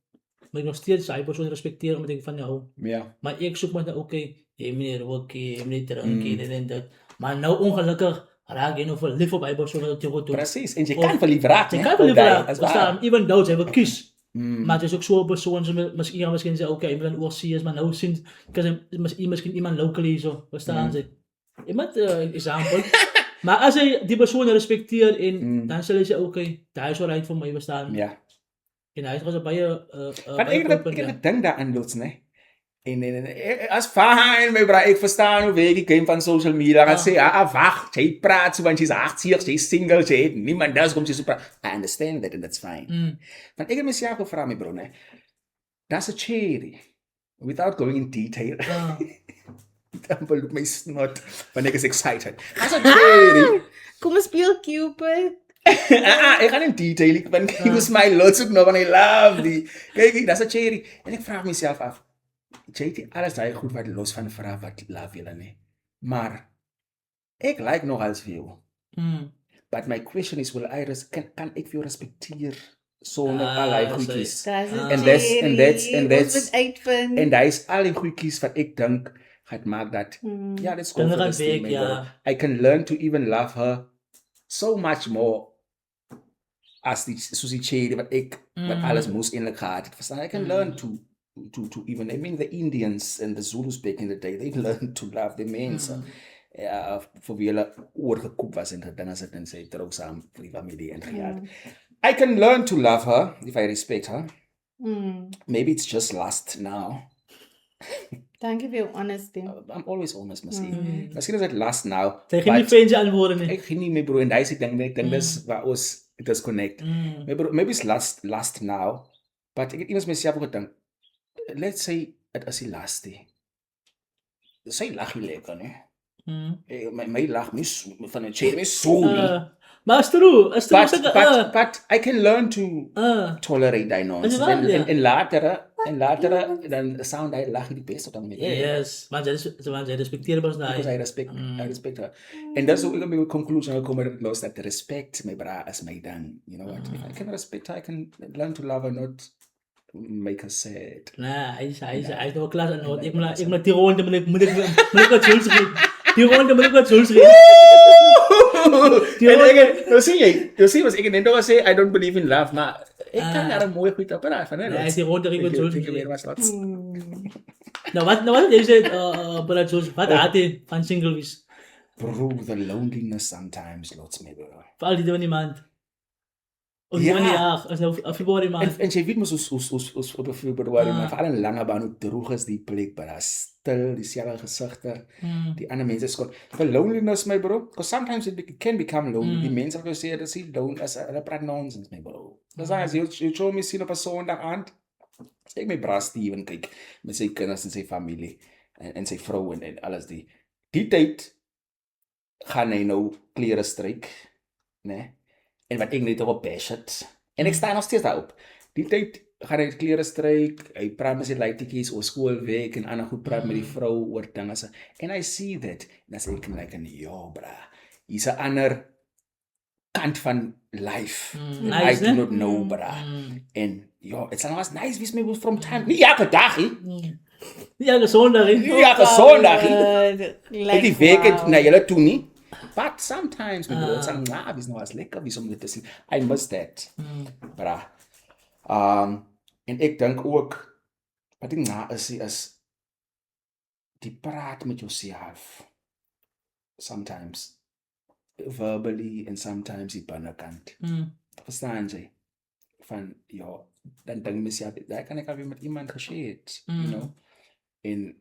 maar ek nog steeds hy persoon respekteer omdat ek van jou hou. Ja. Maar ek soek met okay, jy meneer rookie, jy meneer drinkie, dit en dit. Maar nou ongelukkig raak jy nou verlief op hy persoon wat jy goed doen. Presies, en jy kan verlief raak, jy kan verlief raak, even though jy wil kies. Maar jy is ook so 'n persoon, so miskien sê, okay, jy moet dan oorsee is, maar nou sien, miskien iemand locally so, verstaan jy? Iemand, example. Maar as jy die persoon respekteer en dan sal jy sê, okay, daar is alright vir my, verstaan? Ja. En hy was baie want ek het ding daaraan Lots, né? En as fine, my bro, ek verstaan hoe werk die game van social media. Gaan sê, wag, jy praat so want jy's 80, jy's single, jy het niemand anders kom jy so praat. I understand that and that's fine. Want ek het myself gevra, my bro, né? That's a cherry. Without going in detail. Dan loop my snot wanneer ek is excited. That's a cherry. Kom ons speel Cupid. Ek gaan in detail, ek ben kyk hoe my Lots ook nou, want I love die. Kyk, that's a cherry. En ek vraag myself af, jy het alles daai goed wat los van vraag wat love julle nie. Maar, ek like nog als vir jou. But my question is, kan ek vir jou respekteer sonder al die goedjies? And daar is al die goedjies wat ek dink, gaat maak dat, ja, let's go for this thing, I can learn to even love her so much more as die Susie Cherry wat alles moes eintlik gehad het. Verstaan? I can learn to even, I mean the Indians and the Zulus back in the day, they learned to love their mense. Vir wie hulle oorgekoop was en gedinge as dit en sy trou saam vir die familie en gejaag. I can learn to love her if I respect her. Maybe it's just lust now. Dankie vir jou honesty. I'm always honest, Misschien. Misschien is het last now. Sy gee nie fancy antwoorde nie. Ek gee nie, my bro, en daai se ding, ek dink dis waar ons disconnect. My bro, maybe it's last now, but ek het iewers myself gedink, let's say, het is die lastie. Sy lag nie lekker, ne? My lag nie van 'n chair, my so. Maar is true. But I can learn to tolerate die nonsense. En later dan sound I lag die best dan met. Yes, maar jy respekteer mos daai. Because I respect her. En dat is ook my conclusion gekom los that respect my bra as my ding. You know what? If I can respect her, I can learn to love her, not make her sad. Nah, hy is nog klas en ek moet die ronde moet ek wat juls gee. Die ronde moet ek wat juls gee. Nou sien was ek net sê I don't believe in love, maar ek kan daar mooi goed op raai van, hè. Ja, die ronde ek wat juls Ek gee. weer was lots. Nou wat jy sê para juls, wat het jy van single wees? Bro, the loneliness sometimes lots me, bro. Veral die van die maand. Of Ja. van die jaar, as nou Februarie maand. En jy weet mos ons op Februarie, maar veral in Langebaan hoe droog is die plek, maar daar stil, dieselfde gesigte, die ander mense skon. The loneliness, my bro, because sometimes it can become lonely. Die mense wat sê, dat is lonely, as hulle praat nonsense, my bro. Dis as jy show me sien op 'n Sondag aand, ek my bra Steven kyk, met sy kinders en sy familie, en sy vrou en alles die tyd, gaan hy nou klere stryk, né? En wat ek net op bash het. En ek staan nog steeds daarop. Die tyd gaan hy klere stryk, hy praat met sy leitetjies oor skoolwerk en ander goed praat met die vrou oor dinge. En I see that. En dan sê ek like, ja, bra. Hier's 'n ander kant van life. Nice, I do not know, bra. En ja, it's was nice, wie me from time. Nie elke dag, hè. Ja, gesondag. Nie elke Sondag, hè. Ek die week het na julle toe nie. But sometimes we go some is nou as lekker wie om dit te sien. I miss that. Bra. En ek dink ook wat ek is die praat met jouself. Sometimes verbally and sometimes die binnekant. Verstaan jy? Van ja, dan dink myself, daar kan ek al weer met iemand geshare, you know. En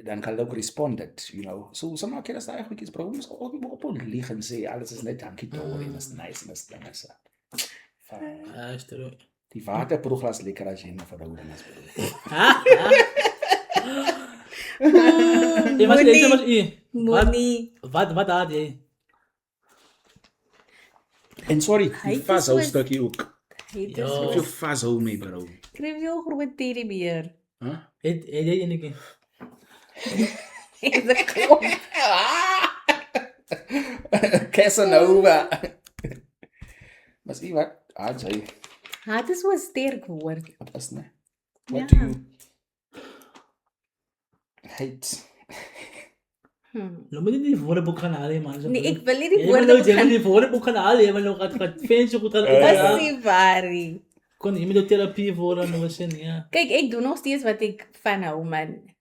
dan kan ook responded, you know. So sommige keer as daai goedjies bro, ons op lieg en sê alles is net dankie toe en is nice en is dinge so. Ja, is true. Die waterproeglas lekker as jy 'n verhouding is bro. Jy was net soms Moenie. Wat had jy? En sorry, die vashou soos- stukkie ook. Het Ja. If you vashou my bro. Skryf jou groot teddybeer. Het jy enige? Is 'n klop. Casanova. Maar sien wat? Jy. Het is so 'n sterk woord. Wat is nee? Ja. What do you hate? Nou moet jy nie die woordeboek gaan haal, man. Nee, ek wil nie die Jy woorde moet die woordeboek gaan haal, jy moet nog gaan fancy goed gaan. Dis nie waar nie. Kon jy met die terapie voor dan was in, ja. Kyk, ek doen nog steeds wat ek van hou, man.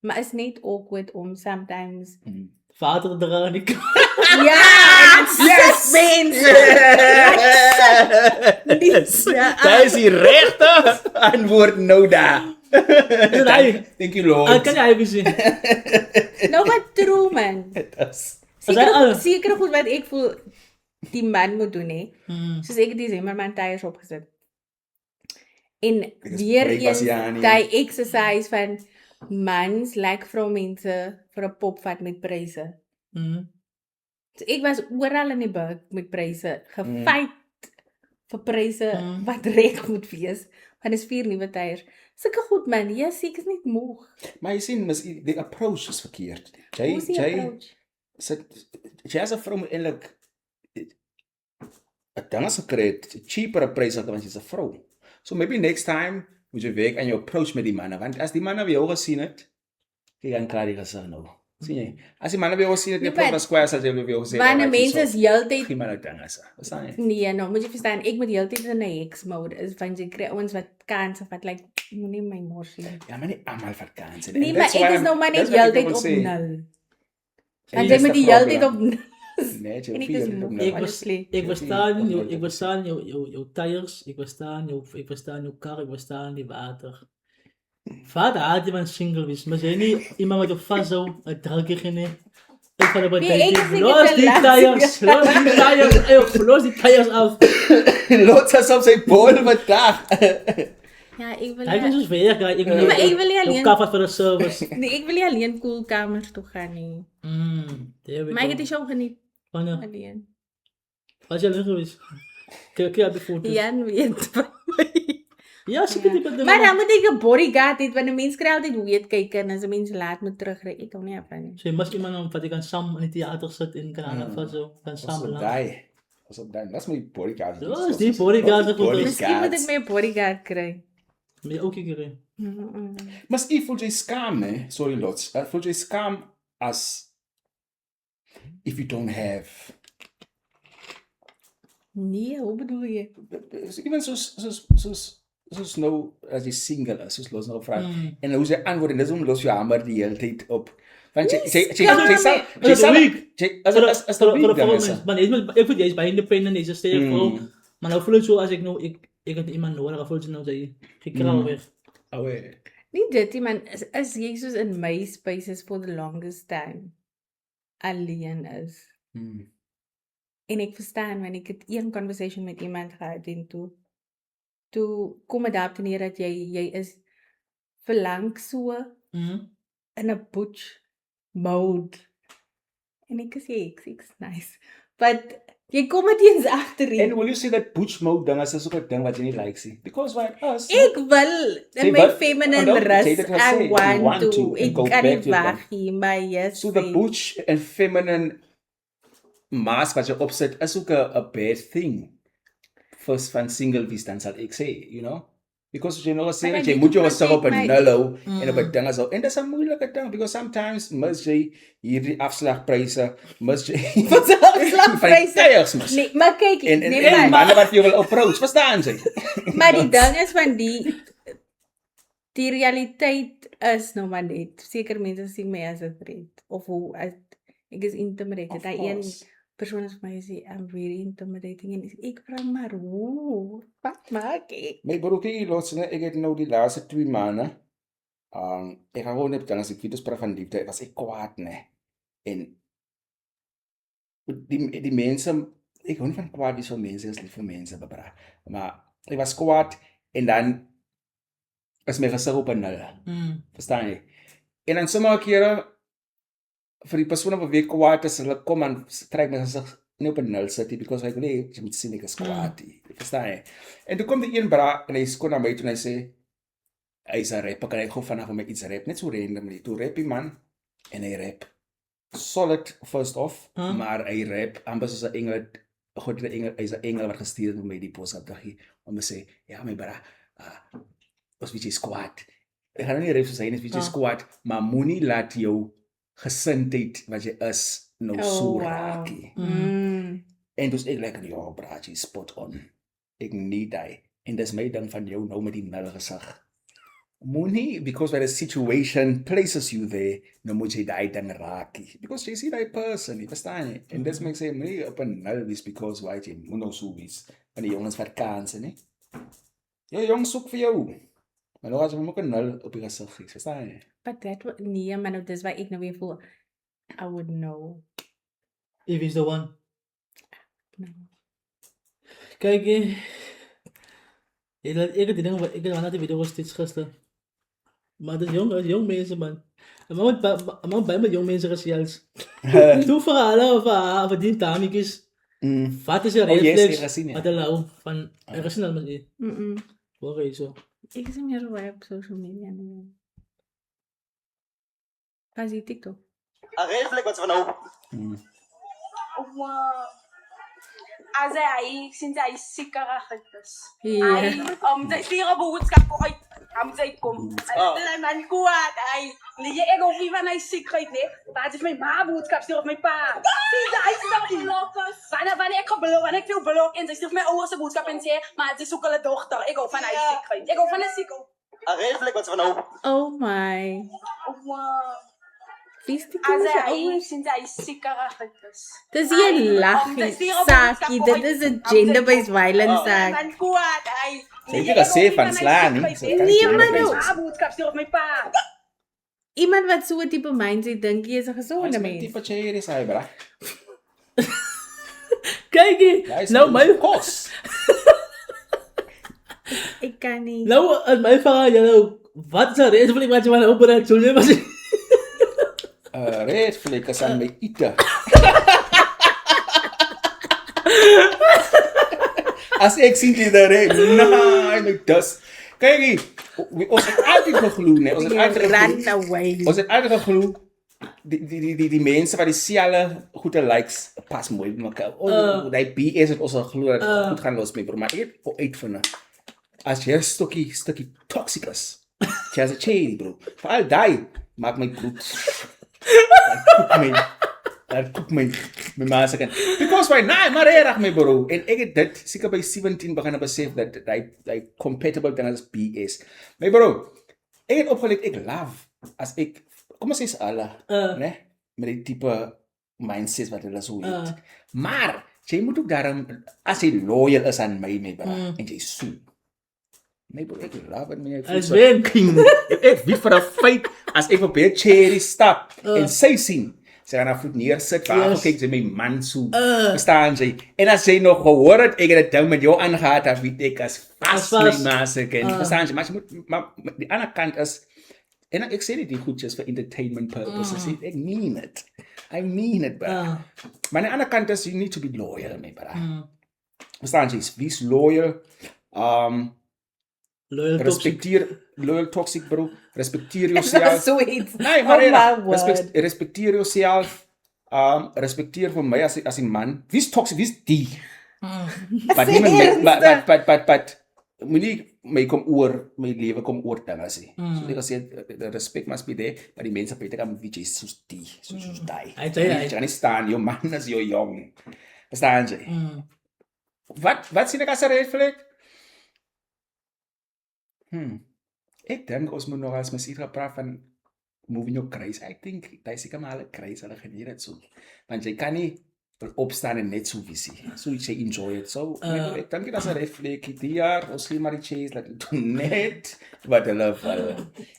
Maar is net awkward om sometimes. Vader dra nie. Ja, Yes! mense. Yes! Daar is die regte antwoord nou daar. Thank you Lord. Kan jy sien? Nou wat true, man. Seker goed wat ek voel die man moet doen, hè. Soos ek die Zimmerman tyres opgesit. En weer eens die exercise van mans like vroumense vir 'n pop vat met pryse. So ek was oral in die buik met pryse, gefight vir pryse wat reg moet wees. Want is 4 nuwe tyres. Sulke goed man, ja, ek is net moeg. Maar jy sien, die approach is verkeerd. Hoe is die approach? Jy as 'n vrou moet eintlik 'n ding gekry het, cheaper pryse want jy's 'n vrou. So maybe next time moet jy werk aan jou approach met die manne, want as die manne jou gesien het, jy gaan klaar die gesig nou. Sien jy? As die manne jou gesien het, jy probeer square as jy wil sê. Want mense is heeltyd geen manne dinge is. Verstaan jy? Nee, nou moet jy verstaan, ek moet heeltyd in 'n hex mode is van jy kry ouens wat kans of wat like moenie my morsie. Ja, maar nie almal vakansie. Nee, maar ek is nou maar net heeltyd op 0. Want jy moet die heeltyd op 0. Nee, jy En ek hoef is nie moe. dit Ik om verstaan jouw tires, ik verstaan jouw kar, ik verstaan die water. Vader had je van single is, maar zijn niet iemand met een vasthoud, een drankje nee. Ik ga er Nee, ik bij zeg los het die wel tires, los die tires af. Lot as op sy bol vandag. Ja, ik wil Hij is dus weer, ik Nee, maar ik wil niet alleen- kaffer voor de service. Nee, ik wil niet alleen koelkamers toe gaan nie. Maar ik het die show geniet Wanneer? alleen. Was je er geweest? Kijk op de foto's. Jan weet van my. Ja, zeker die bedoel. Maar dan moet ik een bodyguard hê, want 'n mens kry altyd weet kyk en as 'n mens laat moet terugry. Ek hou nie van nie. So, je moest iemand wat ik kan samen in het theater zitten in Canada of zo. Kan samen lachen. Was op daai. Dis my bodyguard. Ja, is die bodyguard so goed. Miskien moet ek my 'n bodyguard kry. Maar je ook een keer. Mas jy voel jy skaam, hè? Sorry Lots. Voel jy skaam as if you don't have Nee, hoe bedoel jy? even soos nou as jy single is, soos Los nou vra. En hoe sy antwoord en dis om Los jou hamer die hele tyd op. Want jy as the week dan is. Maar ik voel juist bij independent is een sterk vrouw. Maar nou voel ik zo als ik nou, ik heb iemand nodig, dan voel je nou dat je gekraal weg. Nie dit nie, man, as jy soos in my spaces for the longest time alleen is. En ek verstaan, wanneer ek het een conversation met iemand gehad en toe kom het daarop neer dat jy is verlang so in 'n butch mode. En ek is ek's nice. But jy kom het eens agter And will you say that butch mode ding is ook 'n ding wat jy nie like sien? Because why us? Ek wil in my feminine rus. I want to. Ek kan nie wag nie, maar yes. So the butch and feminine mask wat jy opset is ook 'n bad thing. First van single wees dan sal ek sê, you know? Because jy nou sê dat jy moet jouself op 'n nullo en op 'n ding as en dis 'n moeilike ding because sometimes must jy hierdie afslagpryse must jy afslagpryse. Nee, maar kyk, en manne wat jy wil approach, verstaan jy? Maar die ding is van die realiteit is nou maar net seker mense sien my as 'n threat of hoe ek is intimidated. Daai een persoon is vir my sê I'm very intimidating en ek vra maar hoe wat maak ek? My broekie Lots, ek het nou die laaste 2 maande ek gaan gewoon net dan as ek video's praat van liefde, was ek kwaad, nee. En die mense, ek hou nie van kwaad wie so mense is lief vir mense bebra. Maar ek was kwaad en dan is my gesig op 'n nul. Verstaan jy? En dan sommige kere vir die persone wat weer kwaad is, hulle kom en trek my gesig nie op 'n nul sit nie because ek nee, jy moet sien ek is kwaad. Verstaan jy? En toe kom die een bra en hy skoon na my toe en hy sê hy is 'n rapper, kan hy gou vanaf met iets rap, net so randomly. Toe rap die man en hy rap solid first off, maar hy rap amper soos 'n engel, God hy's 'n engel wat gestuur het om my die pos op te gee om te sê, ja my bra, ons weet jy is kwaad. Ek gaan nie rap soos hy net weet jy is kwaad, maar moenie laat jou gesindheid wat jy is nou so raakie. En dus ek lekker, ja braatjie, spot on. Ek need hy. En dis my ding van jou nou met die nul gesig. Moenie, because when a situation places you there, nou moet jy die ding raakie. Because jy sien die person, jy verstaan nie. En dis my sê, moenie op 'n nul wees because why jy moet nou so wees. Want die jongens vat kanse, nie? Ja, jongens soek vir jou. Maar nou as jy moet 'n nul op die gesig gee, verstaan jy? But that nee, maar nou dis waar ek nou weer voel I would know. If he's the one. No. Kijk, ik heb die dingen, ik heb aan die video steeds gisteren. Maar dat is jong mensen, man. Maar bij met jong mensen zelfs. Toen verhalen over die dametjes. Wat is er reflex? Wat de lauw van, er is dat met die. Hoor je zo. Ik zie meer op social media nu. Pas die TikTok. Een reflex wat van nou. As hy sinds hy seker is. Ja. Hy sy stuur 'n boodskap ko uit. Sy kom. Hulle man kwaad. Hy nee ek hoef nie van hy sekerheid nie. Wat is my ma boodskap stuur op my pa. Hy stap die lokkers. Wanneer ek gebloek en ek veel blok en sy stuur my ouers se boodskap en sê maar sy soek hulle dogter. Ek hou van hy sekerheid. Ek hou van 'n seker. Een reflex wat van nou. Oh my. Wie is die As kinders hy ouers? sinds hy sekerig is. Dis nie 'n laggie saakie, dit is 'n gender-based violence saak. Man kwaad, hy. Sy het nie gesê van slaan nie. Sy kan Nee, nie maar wees. nou- Ma boodskap stuur op my pa. Iemand wat so 'n tipe mindset dink jy is 'n Ons gesonde met mens. tipe cherry sy bra. Kykie, nou my kos. Ek kan nie. nou as my vraag jy wat is 'n red flag wat jy maar opbreek sou jy maar Red flag is aan my ete. As ek sien jy daar, nee, dus. Kyk, ons het altyd geglo, nee, ons het altyd Run geglo. away. Ons het altyd geglo die mense wat dieselfde goeie likes pas mooi met mekaar. Die BS het ons al geglo dat het goed gaan los met bro, maar ek het uitvind. As jy 'n stukkie toxic is, jy is 'n cherry bro. Veral daai maak my bloed. Dat koek my ma se kan. Because why nah, maar reg my bro. En ek het dit seker by 17 begin besef dat hy compatible ding is BS. My bro, ek het opgelet ek love as ek kom ons sê alle, né? Met die tipe mindset wat hulle so het. Maar jy moet ook daarom as jy loyal is aan my bro, en jy so. My bro, ek love en my As wen king. Ek weet vir 'n feit as ek op 'n cherry stap en sy sien sy gaan haar voet neersit, waar kyk sy my man so, verstaan sy, en as sy nog gehoor het, ek het dit ding met jou aangehad, dan weet ek as vast my maase kind, verstaan sy, maar sy moet, maar die ander kant is, en ek sê nie die goedjes vir entertainment purposes, ek mean it, I mean it, bro. Maar die ander kant is, you need to be loyal, my bro. Verstaan sy, wees loyal, loyal toxic bro, respecteer jouself. Zoiets. Nee, maar respecteer jouself. Respecteer vir my as 'n man. Wie's toxic? Wie's die? But moenie my kom oor my lewe kom oor dinge sê. So ek sê the respect must be there, maar die mense beter kan wie jy soos die, soos daai. Jy kan nie staan, jou man is jou jong. Verstaan jy? Wat sien ek as 'n red flag? Ek dink ons moet nog as mens hier praat van moving your crazy. Ek dink jy seker maar alle crazy hulle geniet dit so. Want jy kan nie opstaan en net so visie. So jy enjoy it. So ek dink dit as 'n red flag die jaar ons sien maar die chase dat doen net wat hulle wil.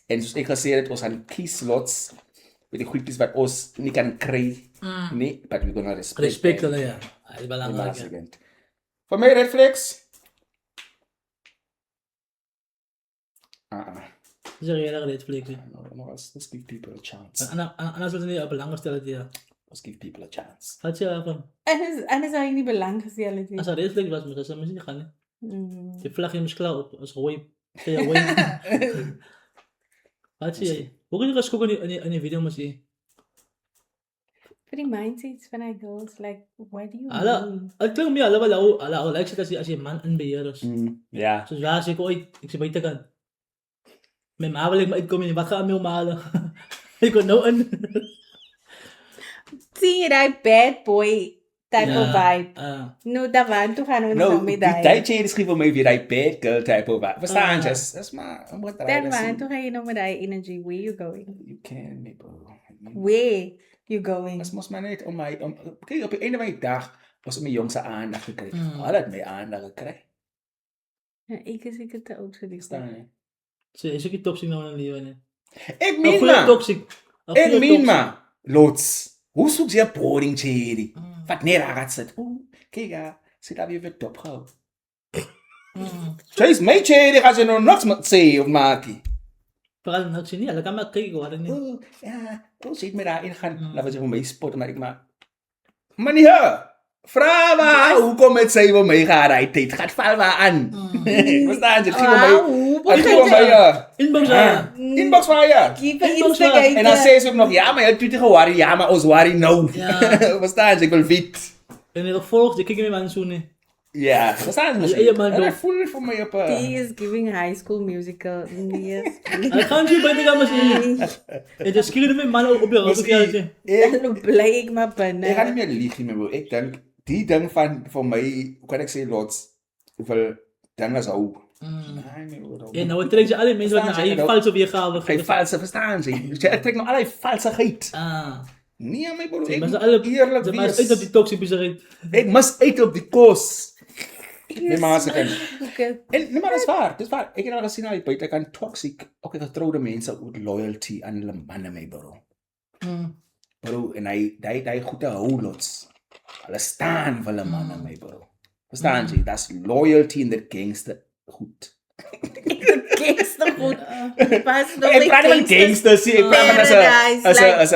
En soos ek gesê het ons aan kies lots met die goedjies wat ons nie kan kry nie, but we gonna respect hulle ja. Dit is belangrik. Vir my red flags Dis 'n regte red flag. No, let's give people a chance. Anders wil nie belang gestel het ja. Let's give people a chance. Wat jy van? En is hy nie belang gestel het nie. As 'n red flag was, moet jy nie gaan nie. Die vlag jy mos klaar op, as gooi. Sê jy gooi. Wat sê jy? Hoe kan jy geskok in die video mos jy? Vir die mindsets van die girls, like, what do you Ala, mean? ek dink my ala like dit as jy man in beheer is. Ja. Soos waar ek ooit ek sê buitekant. My ma wil ek maar uitkom en wat gaan my ma ek kon nou in. Sien jy die bad boy type of vibe? No, daarvan toe gaan ons No, nou met die die. cherry skryf vir my weer die bad girl type of vibe. Verstaan jy? Dis maar om wat Daarvan toe gaan jy nou met die energy. Where you going? You can me bro. Where you going? Dit mos maar net om kyk op die einde van die dag was om my jongse aandag gekry. Hulle het my aandag gekry. Ja, ek is seker te oud vir die Verstaan jy? So is ek nie toxic nou in lewe nie. Ek meen maar. Ek meen maar. Lots. Hoe soek jy 'n boring cherry? Wat net daar sit. Kyk ja, sit daar weer top gehou. Chase my cherry gaan jy nou niks met sê of maakie. Veral nou sien nie, hulle kan maar kyk hoor nie. Ja, hoe sê my daar in gaan. Laat jy vir my spot maar ek maar. Manie, vra maar hoekom het sy vir my gery tyd? Gaan val maar aan. Verstaan jy? Gee my. Inbox vir ja. Keep it instigate. En dan sê sy ook nog ja, maar jy het nie gewaarig. Ja, maar ons worry nou. Verstaan jy? Ek wil weet. En die gevolg, jy kyk nie man so nie. Ja, verstaan jy? En ek voel vir my op. He is giving High School Musical. Yes. Ek kan jy by die gamma sien. En jy skiel my man op jou hoofd. Dan bly ek maar binne. Ek gaan nie meer lieg nie, bro. Ek dink die ding van vir my, hoe kan ek sê lots, hoeveel dinge is hou. Nee, my bro. En nou trek jy al die mense wat na Verstaan jy hy nou? valse weergawe Hy valse, verstaan jy? Ek trek nou al die valsigheid. Nee, my bro, ek Maar moet eerlik Ze maar uit op wees. die toxic besigheid. Ek mis uit op die kos. Nee, maar as ek kan. Okay. En nee, maar dis waar. Ek het al gesien al buite kan toxic, ook getroude mense met loyalty aan hulle manne, my bro. Bro, en hy goede hou lots. Hulle staan vir hulle manne, my bro. Verstaan jy? That's loyalty in the gangster goed. Gangster goed. Pas nog Ek praat van gangsters, ek praat van as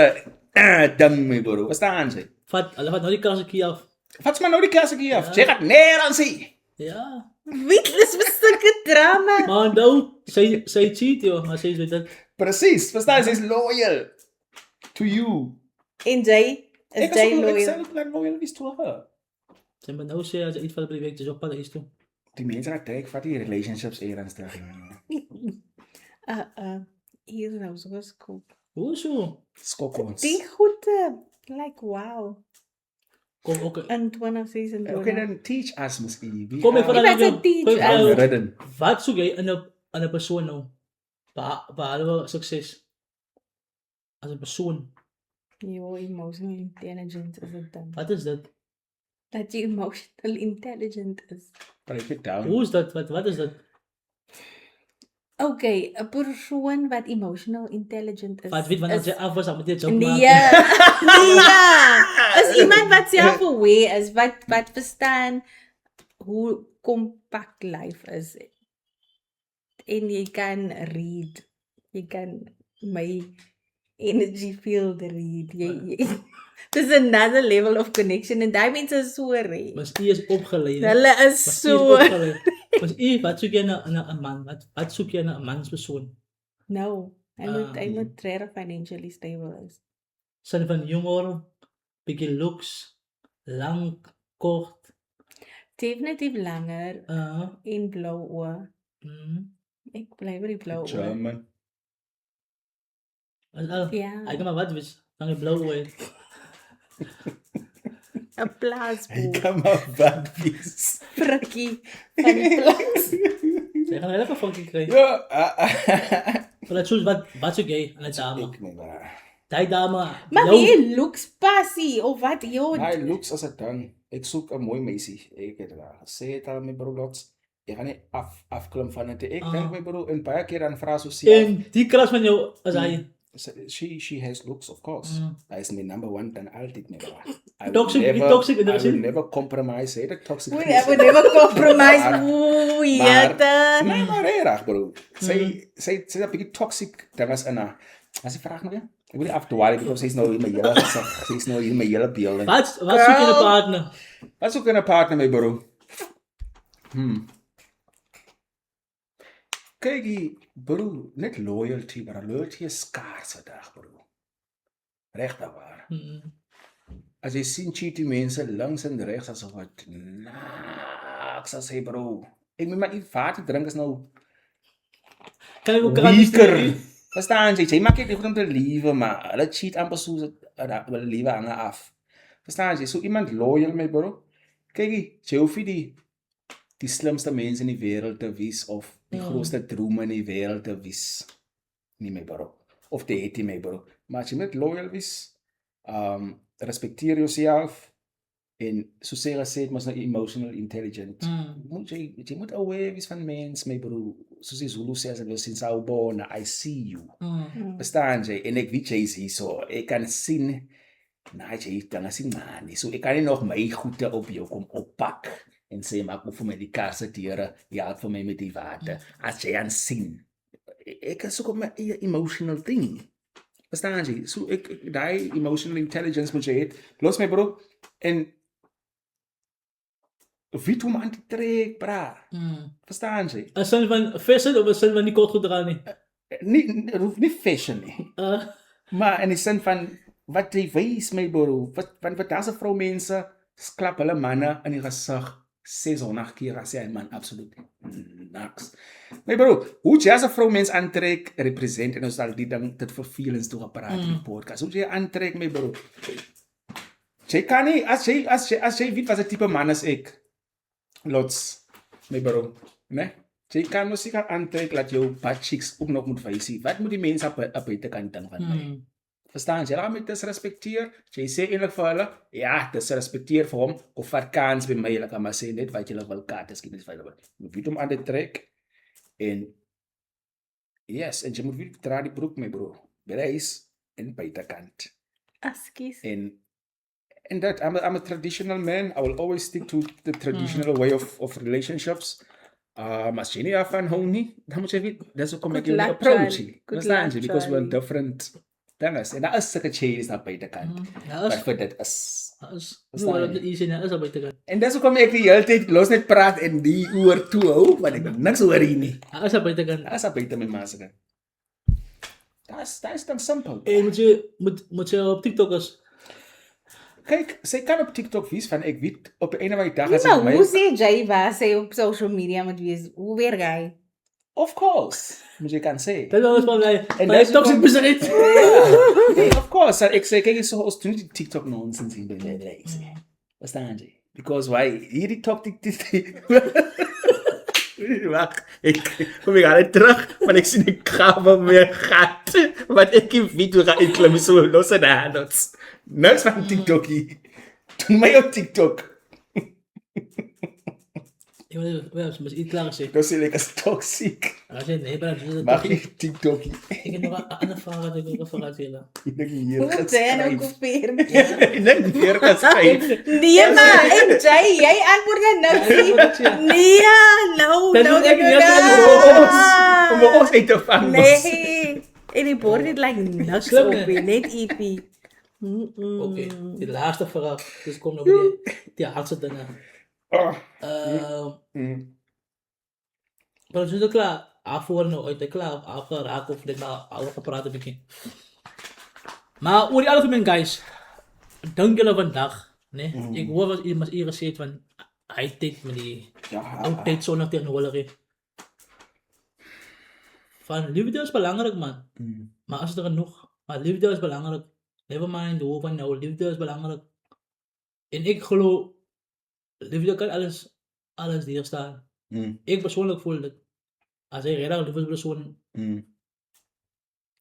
'n ding, my bro. Verstaan jy? Hulle vat nou die kassekie af. Wat's maar nou die klasse af? Jy gaan neer aan sien. Ja. Weet dis sulke drama. Maar nou, sy cheat joh, maar sy weet dit. Presies, verstaan jy? Sy's loyal to you. En jy is jy Ek loyal. sê ook loyal is to her. Sy moet nou sê as hy uitval by die week, dis op pad huis toe. Die mense wat trek vat die relationships ernstig. Hier nou so skoop. Hoe so? Skok ons. Die goede. Like wow. Kom ook. In 20 season. Okay, then teach us, Miss Evie. Kom ek Jy vra moet teach us. Ridden. Wat soek jy in 'n persoon nou? Behalwe sukses. As 'n persoon. Your emotional intelligence is it dan. Wat is dit? Dat jy emotional intelligent is. Break it down. Hoe is dit? Wat is dit? Okay, 'n persoon wat emotional intelligent is. Wat weet wanneer jy af was, dan moet jy joke Nee. maak. Nee. Is iemand wat self-aware is, wat verstaan hoe compact life is. En jy kan read. Jy kan my energy field read. There's another level of connection and daai mense is so reg. Maar jy is opgelei. Hulle is so Maar wat soek jy na 'n man? Wat soek jy na 'n manspersoon? no. Hy moet reg financially stable is. Sin van humor, bietjie looks, lank, kort. Definitief langer en blou oë. Ek bly by die blou oë. German. Ja. Hy kan maar wat wees, dan die blou oë. 'n Plaasboom. Kom maar wat wees. Prikkie van die plaas. Jy gaan regtig 'n funky kry. Ja. Maar dit soos wat soek jy aan 'n dame? Ek nee maar. Daai dame. Maar wie looks passie of wat jy? My looks as 'n ding. Ek soek 'n mooi meisie. Ek het daar gesê dit al my broer lots. Ek gaan nie afklim van dit. Ek dink my broer en baie keer dan vra so sien. En die kras van jou as hy She has looks, of course. That is my number one dan altyd my broer. Toxic in I the will scene. never compromise. Hey, toxic. We never compromise. Oeh, jette. Nee, maar reg bro. Sy 'n bietjie toxic dinges in haar. As jy vraag nou weer. Ek wil nie afdwaal because sy's nou in my hele gesig. Sy's nou in my hele beeld. Wat soek jy 'n partner? Wat soek jy 'n partner my bro? Kyk, bro, net loyalty, maar loyalty is skaars vandag, bro. Regtig waar. As jy sien cheaty mense links en regs asof wat niks as hy bro. Ek moet maar iets water drink is nou Kan ek ook weaker. Verstaan jy? Jy maak dit goed om te lewe, maar hulle cheat amper soos hulle lewe hange af. Verstaan jy? So iemand loyal my bro. Kyk, jy hoef nie die slimste mense in die wêreld te wees of die grootste drome in die wêreld te wees. Nie my bro. Of te hê my bro. Maar as jy met loyal wees, respekteer jouself en so sê gesê mos nou emotional intelligent. Jy moet aware wees van mens my bro. Soos die Zulu sê as hulle sien sou born, I see you. Verstaan jy? En ek weet jy is hier so. Ek kan sien jy dan sien man. So ek kan nie nog my goede op jou kom oppak en sê maar ek moet vir my die kasse diere, ja vir my met die water. As jy aan sien. Ek is ook op my emotional thing. Verstaan jy? So ek daai emotional intelligence moet jy hê. Los my bro. En weet hoe om aan te trek, bra. Verstaan jy? 'n sin van fashion of 'n sin van nie kort gedra nie? Nie fashion nie. Maar in die sin van wat jy wys my bro, wat daar's 'n vrou mense klap hulle manne in die gesig 600 keer as jy man absoluut niks. My bro, hoe jy as 'n vrou mens aantrek represent en ons al die ding dit vervelends toe gepraat in die podcast. Hoe jy aantrek my bro. Jy kan nie as jy weet wat 'n tipe man is ek. Lots my bro, né? So jy kan mos nie gaan aantrek dat jou butt cheeks ook nog moet wys nie. Wat moet die mense op buitekant dink van my? Verstaan jy? Hulle gaan my disrespekteer. Jy sê eintlik vir hulle, ja, disrespekteer vir hom of vat kans by my. Hulle kan maar sê net wat jy wil kaart, skien is vir hulle. Jy moet hom aan die trek en yes, en jy moet weer dra die broek my bro. Bereis en buitekant. Askies. And that I'm a traditional man. I will always stick to the traditional way of relationships. As jy nie afaan hou nie, dan moet jy weet, dis ook om ek jou approach. Verstaan jy? Because we're different things. En daar is sulke changes daar buitekant. Maar vir dit is. En dis ook om ek die hele tyd los net praat en die oor toe hou, want ek niks hoor hier nie. Daar is buitekant. Daar is buite my maas gaan. Dat is dan simpel. En moet jy op TikTok is. Kyk, sy kan op TikTok wees van ek weet op 'n einde van die dag Nee, as ek maar my hoe sê jy waar sy op social media moet wees? Hoe weer jy? of course, moet jy kan sê. Dat is alles van my. En Dis dis toxic besigheid. Nee, of course, ek sê kyk so ons doen die TikTok nonsense in by my legs. Verstaan jy? Because why? Hierdie topic Wacht, kom ek aan terug, want ek sien die grawe meer gat, wat ek nie weet hoe gaan ek klim so los en handels. Niks van TikTokie. Doen my op TikTok. Ek moet iets klaar sê. Dat sê ek is toxiek. As jy nee, maar dis Mag nie TikTokie. ek het nog 'n ander vraag wat ek wil vraag julle. Ek hier Hoe moet jy nou kopieer? Net weer geskryf. Nee maar, en jy antwoord jy niks nie. Nee, nou. Om ons uit te vang. Nee. En die bord het like niks Slim, op nie, net EP. Okay, die laaste vraag. Dis kom nou by die hardste dinge. Maar is klaar, afvoer nou uit, klaar, afgeraak of dit maar al gepraat 'n bietjie. Maar oor die algemeen guys, dink julle vandag, né? Ek hoor wat iemand hier gesê het van hy tyd met die ou tyd sonder tegnologie. Van liefde is belangrik man. Maar as dit genoeg, maar liefde is belangrik. Never mind hoe van nou, liefde is belangrik. En ek glo liefde kan alles hier staan. Ek persoonlik voel dit. As jy regtig lief is persoon,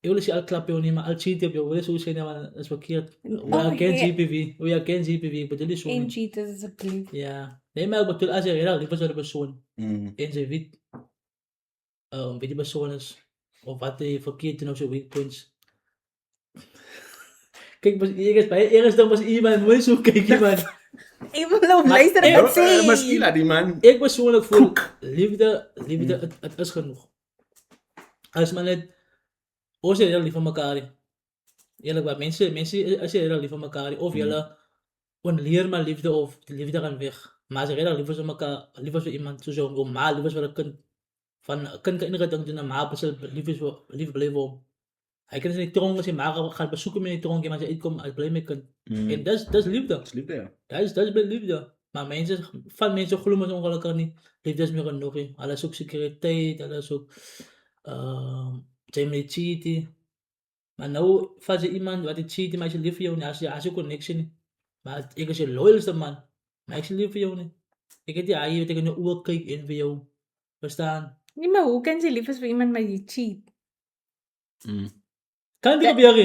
ek wil sê al klap jou nie, maar al cheat op jou, wil jy so sê, maar is verkeerd. We are against GPV, bedoel jy so En nie? cheat asseblief. Ja. Nee, maar ek bedoel, as jy regtig lief is vir 'n persoon, en jy weet, wie die persoon is, of wat jy verkeerd doen op sy weak points. Kijk, ek is baie ernstig as iemand, mooi so kyk iemand. Ek wil nou luister wat sê. Miskien laat die man Ek persoonlik voel, liefde, het is genoeg. As man net, ons is heel lief van mekaar. Eerlijk waar, mense, as jy heel lief van mekaar, of jylle ontleer maar liefde, of die liefde gaan weg. Maar as jy heel lief is van mekaar, lief is vir iemand, soos jou ma lief is vir 'n kind, van 'n kind kan enige ding doen, 'n ma besal lief bly vir hom. Hy kan in die tronk, as jy ma gaan besoek hom in die tronk, maar as jy uitkom, as bly my kind. En dis liefde. liefde, ja. Dis by liefde. Maar mense glo mos ongelukkig nie. Liefde is meer genoeg nie. Hulle soek sekuriteit, hulle soek jy moet cheat. Maar nou vat jy iemand wat cheat, maar as jy lief vir jou nie, as jy connectie nie. Maar ek is jy loyalste man, maar ek is lief vir jou nie. Ek het jy weet ek in jou oë kyk en vir jou verstaan. Nee, maar hoe kan jy lief is vir iemand maar jy cheat? Kan dit gebeur?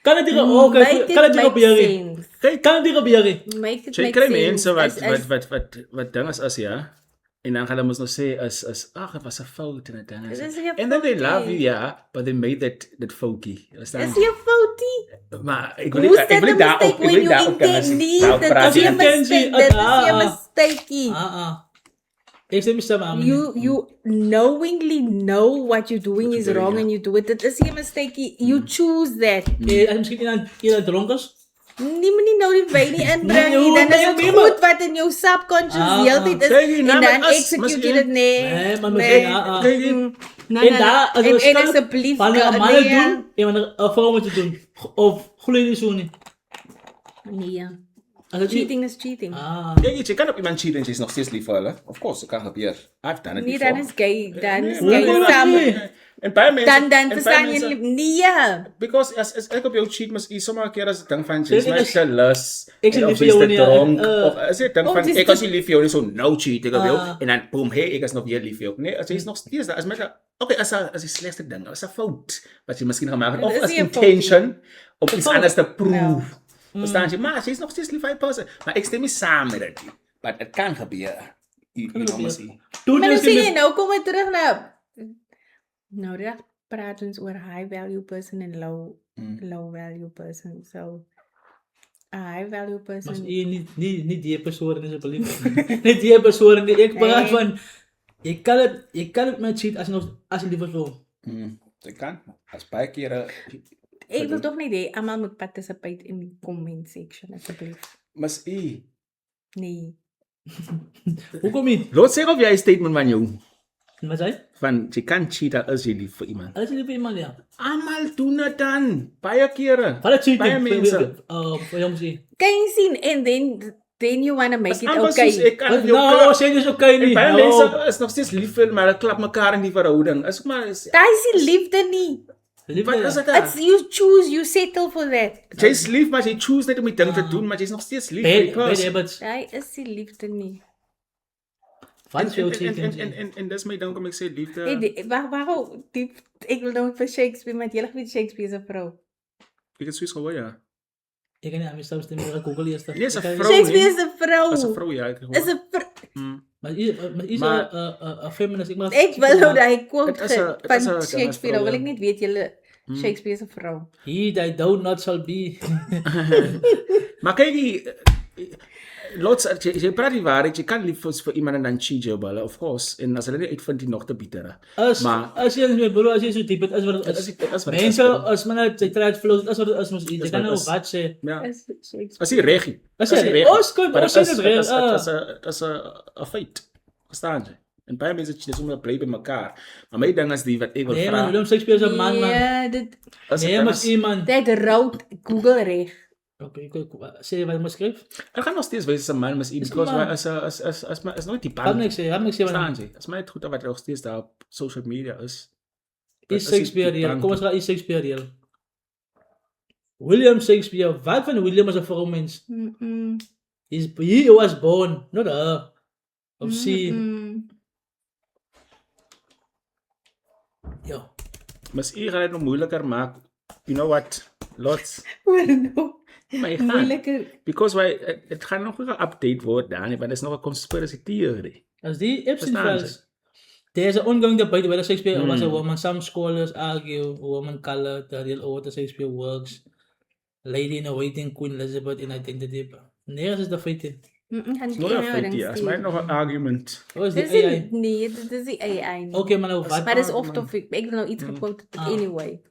Kan dit gebeur? Kan dit gebeur? Jy kry mense wat dinges as ja. En dan gaan hulle mos nou sê is ag, dit was 'n fout en 'n ding. And then they love you, yeah, but they made that foutjie. Is jy foutie? Maar ek Hoe wil is dit 'n daar mistake when you intend nie? Dit is jy mistake, dit is jy mistake. Ek sê mis maar. You knowingly know what you're doing is wrong and you do it. Dit is jy mistake. You choose that. As miskien iemand dronk is. Nie moet nie nou die wyn nie inbring nie. Dan is dit goed wat in jou subconscious heeltyd is. En dan execute jy dit Nee, maar misschien En asseblief. Wanneer 'n man het doen, en wanneer 'n vrou moet doen. Of glo jy so nie? Nee. As het Cheating is cheating. Kijk, je kan op iemand cheaten en je is nog steeds lief voor hulle. Of course, dat kan gebeuren. I've done it Nee, before. dan is gay. Dan is Nee, gay nee, samen. En baie mense... Dan en baie verstaan mense- jy nee. Because as ek op jou cheat, mas sommige keer as 'n ding van jy's Dit my is- te lus. Ek sien en nie of vir jy's jou te nie, dronk, ek, of as jy dink of van dis ek te- as jy lief vir jou nie so nou cheat ek op jou Ah. en dan boom, hey, ek is nog weer lief vir jou. Nee, as jy's nog steeds daar, as met 'n okay, as die slegste ding, as 'n fout wat jy miskien gemaak het Dit of is as nie 'n intention om iets fout. anders te prove. Ja. Verstaan jy? Maar jy's nog steeds lief vir die persoon. Maar ek stem nie saam met dit nie. But it kan gebeur. You know gebeur. must see. Toen Maar dan is sê jy het nou kom ek terug na nou dat praat ons oor high value person en low value person. So a high value mas person. niet die persoon is alsjeblieft. Niet die persoon die ik praat van. Je kan het met cheat als je liever wil. Dit kan. As baie kere Ek wil tog net hê almal moet participate in die comment section asseblief. mas Nee. Hoe kom je? Lot sê of jy 'n statement van jou Wat zei je? van jy kan cheat as jy lief vir iemand. Als je liever iemand ja. Almal doen dit dan. Baie kere. Wat het cheating? Baie mense. Voor jou misschien. Kan jy sien and then you want to make As it amper soos okay. ek kan jou Nou, klap. zeg dus oké En niet. baie Nou, mense is nog steeds lief vir maar hulle klap mekaar in die verhouding. Is ook maar is Daai is die liefde nie. liefde, wat is ja. dit? It's you choose, you settle for that. Jy's lief maar jy choose net om die ding te doen, maar jy's nog steeds lief vir die Bij de persoon. hebben het. Daai is die liefde nie. Wat is jouw cheating? En dis my ding om ek sê liefde. Hey, waarom ek wil nou vir Shakespeare met julle weet Shakespeare se vrou. Ek het soos gehoor ja. Ik kan niet aan mezelf stemmen, maar ik google eerst. Nee, is 'n Ik kan- vrou. Shakespeare se vrou. As 'n vrou ja, ek het Is gehoor. 'n vrou. Maar is Maar- een feminist. Ek wil nou daai quote Het is 'n- het is 'n van Shakespeare. vrou, Wil ja. ek net weet julle Shakespeare se vrou. He that do not shall be. Maar kyk die lots jy praat die waarheid, jy kan lief vir iemand en dan cheat jy op hulle, of course. En as hulle nie uitvind die nog te bitter. Maar Als je met broer, als je zo diep bent, als Dit is wat dit is, mensen, bro. als men uit de tijd verloopt, als we als je wat kan dit ook is. wat zeggen. ja, Is Shakespeare. as jy reg. As jy reg. Ons kan- ons sê dit reg, As 'n feit. Verstaan jy? En baie mense dis om te bly by mekaar. Maar my ding is die wat ek wil Nee man, vra. William Shakespeare is een man man. Ja, dit As Nee, ek maar is- iemand. dat rood Google reg. Oké, zeg wat je schreef? Ek gaan nog steeds wees as 'n man mis Is because een man. as nooit die Had band. niks zeggen, had niks Verstaan zeggen. jy? As my het goed wat nog steeds daar op social media is. Is Shakespeare real? Kom eens gaan, is Shakespeare real? William Shakespeare, wat van William is een vrouwmens? He was born, not her. Of she. Ja. Mas u gaan dit nog moeiliker maak. You know what? Lots. Nou, Maar jy gaan. moeiliker. Because het gaan nog 'n update word daar nie, want dit is nog 'n conspiracy theory. As die Epstein Verstaan files. There's an ongoing debate whether Shakespeare was a woman. Some scholars argue a woman colored the real author Shakespeare works. Lady in a waiting, Queen Elizabeth in identity. Nergens is de feiten. It's not a fake idea. It's maar nog 'n argument. Oh, is Dit die is AI? nee, dit is die AI nie. Oké, maar nou wat? Maar dis off topic. Ek wil nou iets gequote het anyway.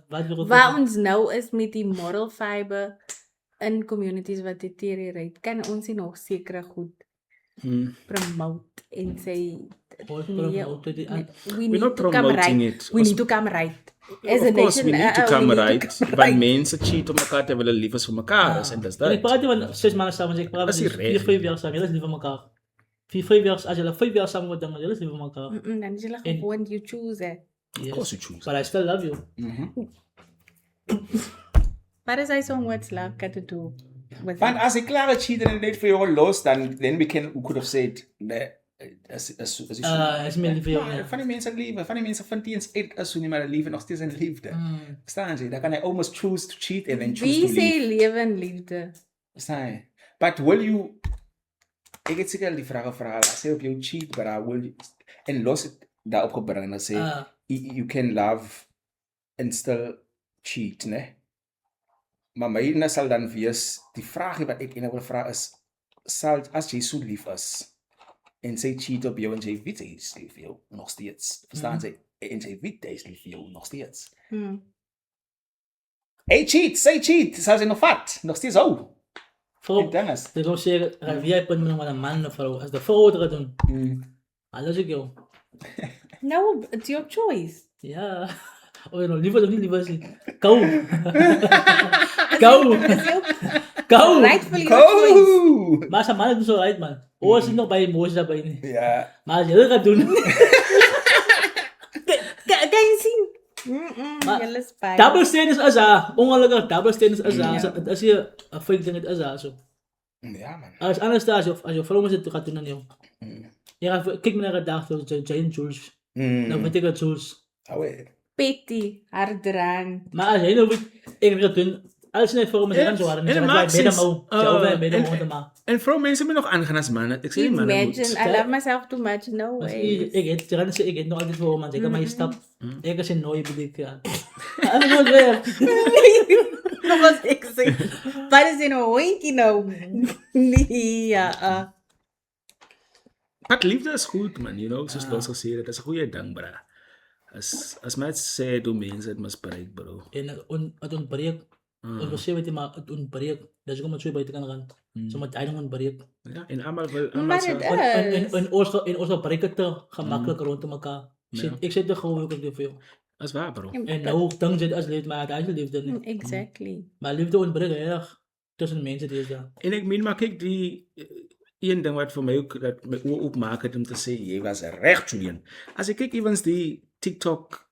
Wat wil Waar ons nou is met die moral fiber in communities wat deteriorate, kan ons nie nog sekere goed promote en sê promote die aan- we need not to come promoting right. it. We need to come right. As a Of course, we nation, need to we come need to right. come Want right. mense cheat op mekaar terwyl hulle lief is vir mekaar is en dis En ik dit. praat niet van 6 maanden samen, ik praat Dat is van die regel. 4-5 jaar samen. Dat is niet van elkaar. 4-5 jaar, als je 5 jaar samen wordt, dan is niet van elkaar. Dan is jy gewoon you choose it. Of course you choose. But I still love you. What is I song what's love got to do with Want it? as ek klaar cheat en net vir jou los dan we could have said nee, as Is meer lief vir jou, ja. Van die mense liefde, van die mense vind nie eens uit as so nie maar liefde nog steeds in liefde. Verstaan jy? Dan kan hy almost choose to cheat and then choose Wie to sê leave. lewe en liefde? Verstaan jy? But will you ek het seker die vraag gevra, sê op jou cheat, but I will en los het daarop gebring en sê you can love and still cheat, né? Maar myne sal dan wees die vraag wat ek eendag wil vra is sal as jy so lief is en sy cheat op jou en jy weet hy is lief vir jou nog steeds. Verstaan jy? En jy weet hy is lief vir jou nog steeds. Hey cheat, say cheat, sal sy nog vat, nog steeds hou. Vrouw, Ding is. ik wil zeggen, wie jij punt met een man of vrouw. Als de vrouw het gaat doen, alles ik jou. No, it's your choice. Ja. Oh, nou, liever of niet, liever is niet. Kou. Kou. Go! Rightfully your choice. Go! Maar sa man, so right man. Oos is nog bij emoties daarbij niet. Ja. Maar als je dat gaat doen, Kan je zien? Maar- Julle spy. double standards is daar. Ongelukkig, double standards is daar. Als je een fake ding is daar zo. Ja, man. Als Anastasia of als je vrouw zit, gaat doen dan jou. Je gaat, kijk me naar de dag, Jane Jules. Dan weet ik dat Jules. Petty, hardrang. Maar als jij nou weet, ik ga doen, als je net vrouw zit, dan zo waren. en Dan het ga maakt je sens. midden te maken. En vrouwen mensen hebben nog aangaan als mannen. Ik zeg mannen Imagine, moet. I love myself too much. No Maar way. ik eet nog altijd voor man. Zeker maar je stap. Ik als je nooit bedoelt. Ja. En dan wordt weer. Nog als ik zeg. Wat is in een hondje nou? Nee, ja. Maar liefde is goed, man. You know, zoals Los gezegd, dat is een goede ding, bro. Als mij het zei, doe mensen het misbruik, bro. En het ontbreekt. Ons besef weet je maar, het ontbreekt. Dat is ook met zo buiten kan gaan. Zo met hij ontbreekt. Ja, en allemaal wil... Maar het is. In ons bereik het te gemakkelijk rondom elkaar. Ik zit er gewoon ook op veel. Dat is waar, bro. En nou, dan zit als liefde, maar uiteindelijk liefde niet. Exactly. Maar liefde ontbreekt heel erg tussen mensen die is daar. En ik meen, maar kijk, die... Een ding wat voor mij ook, dat my oor oopmaak het om te sê, jy was recht, Julian. As ek kyk evens die TikTok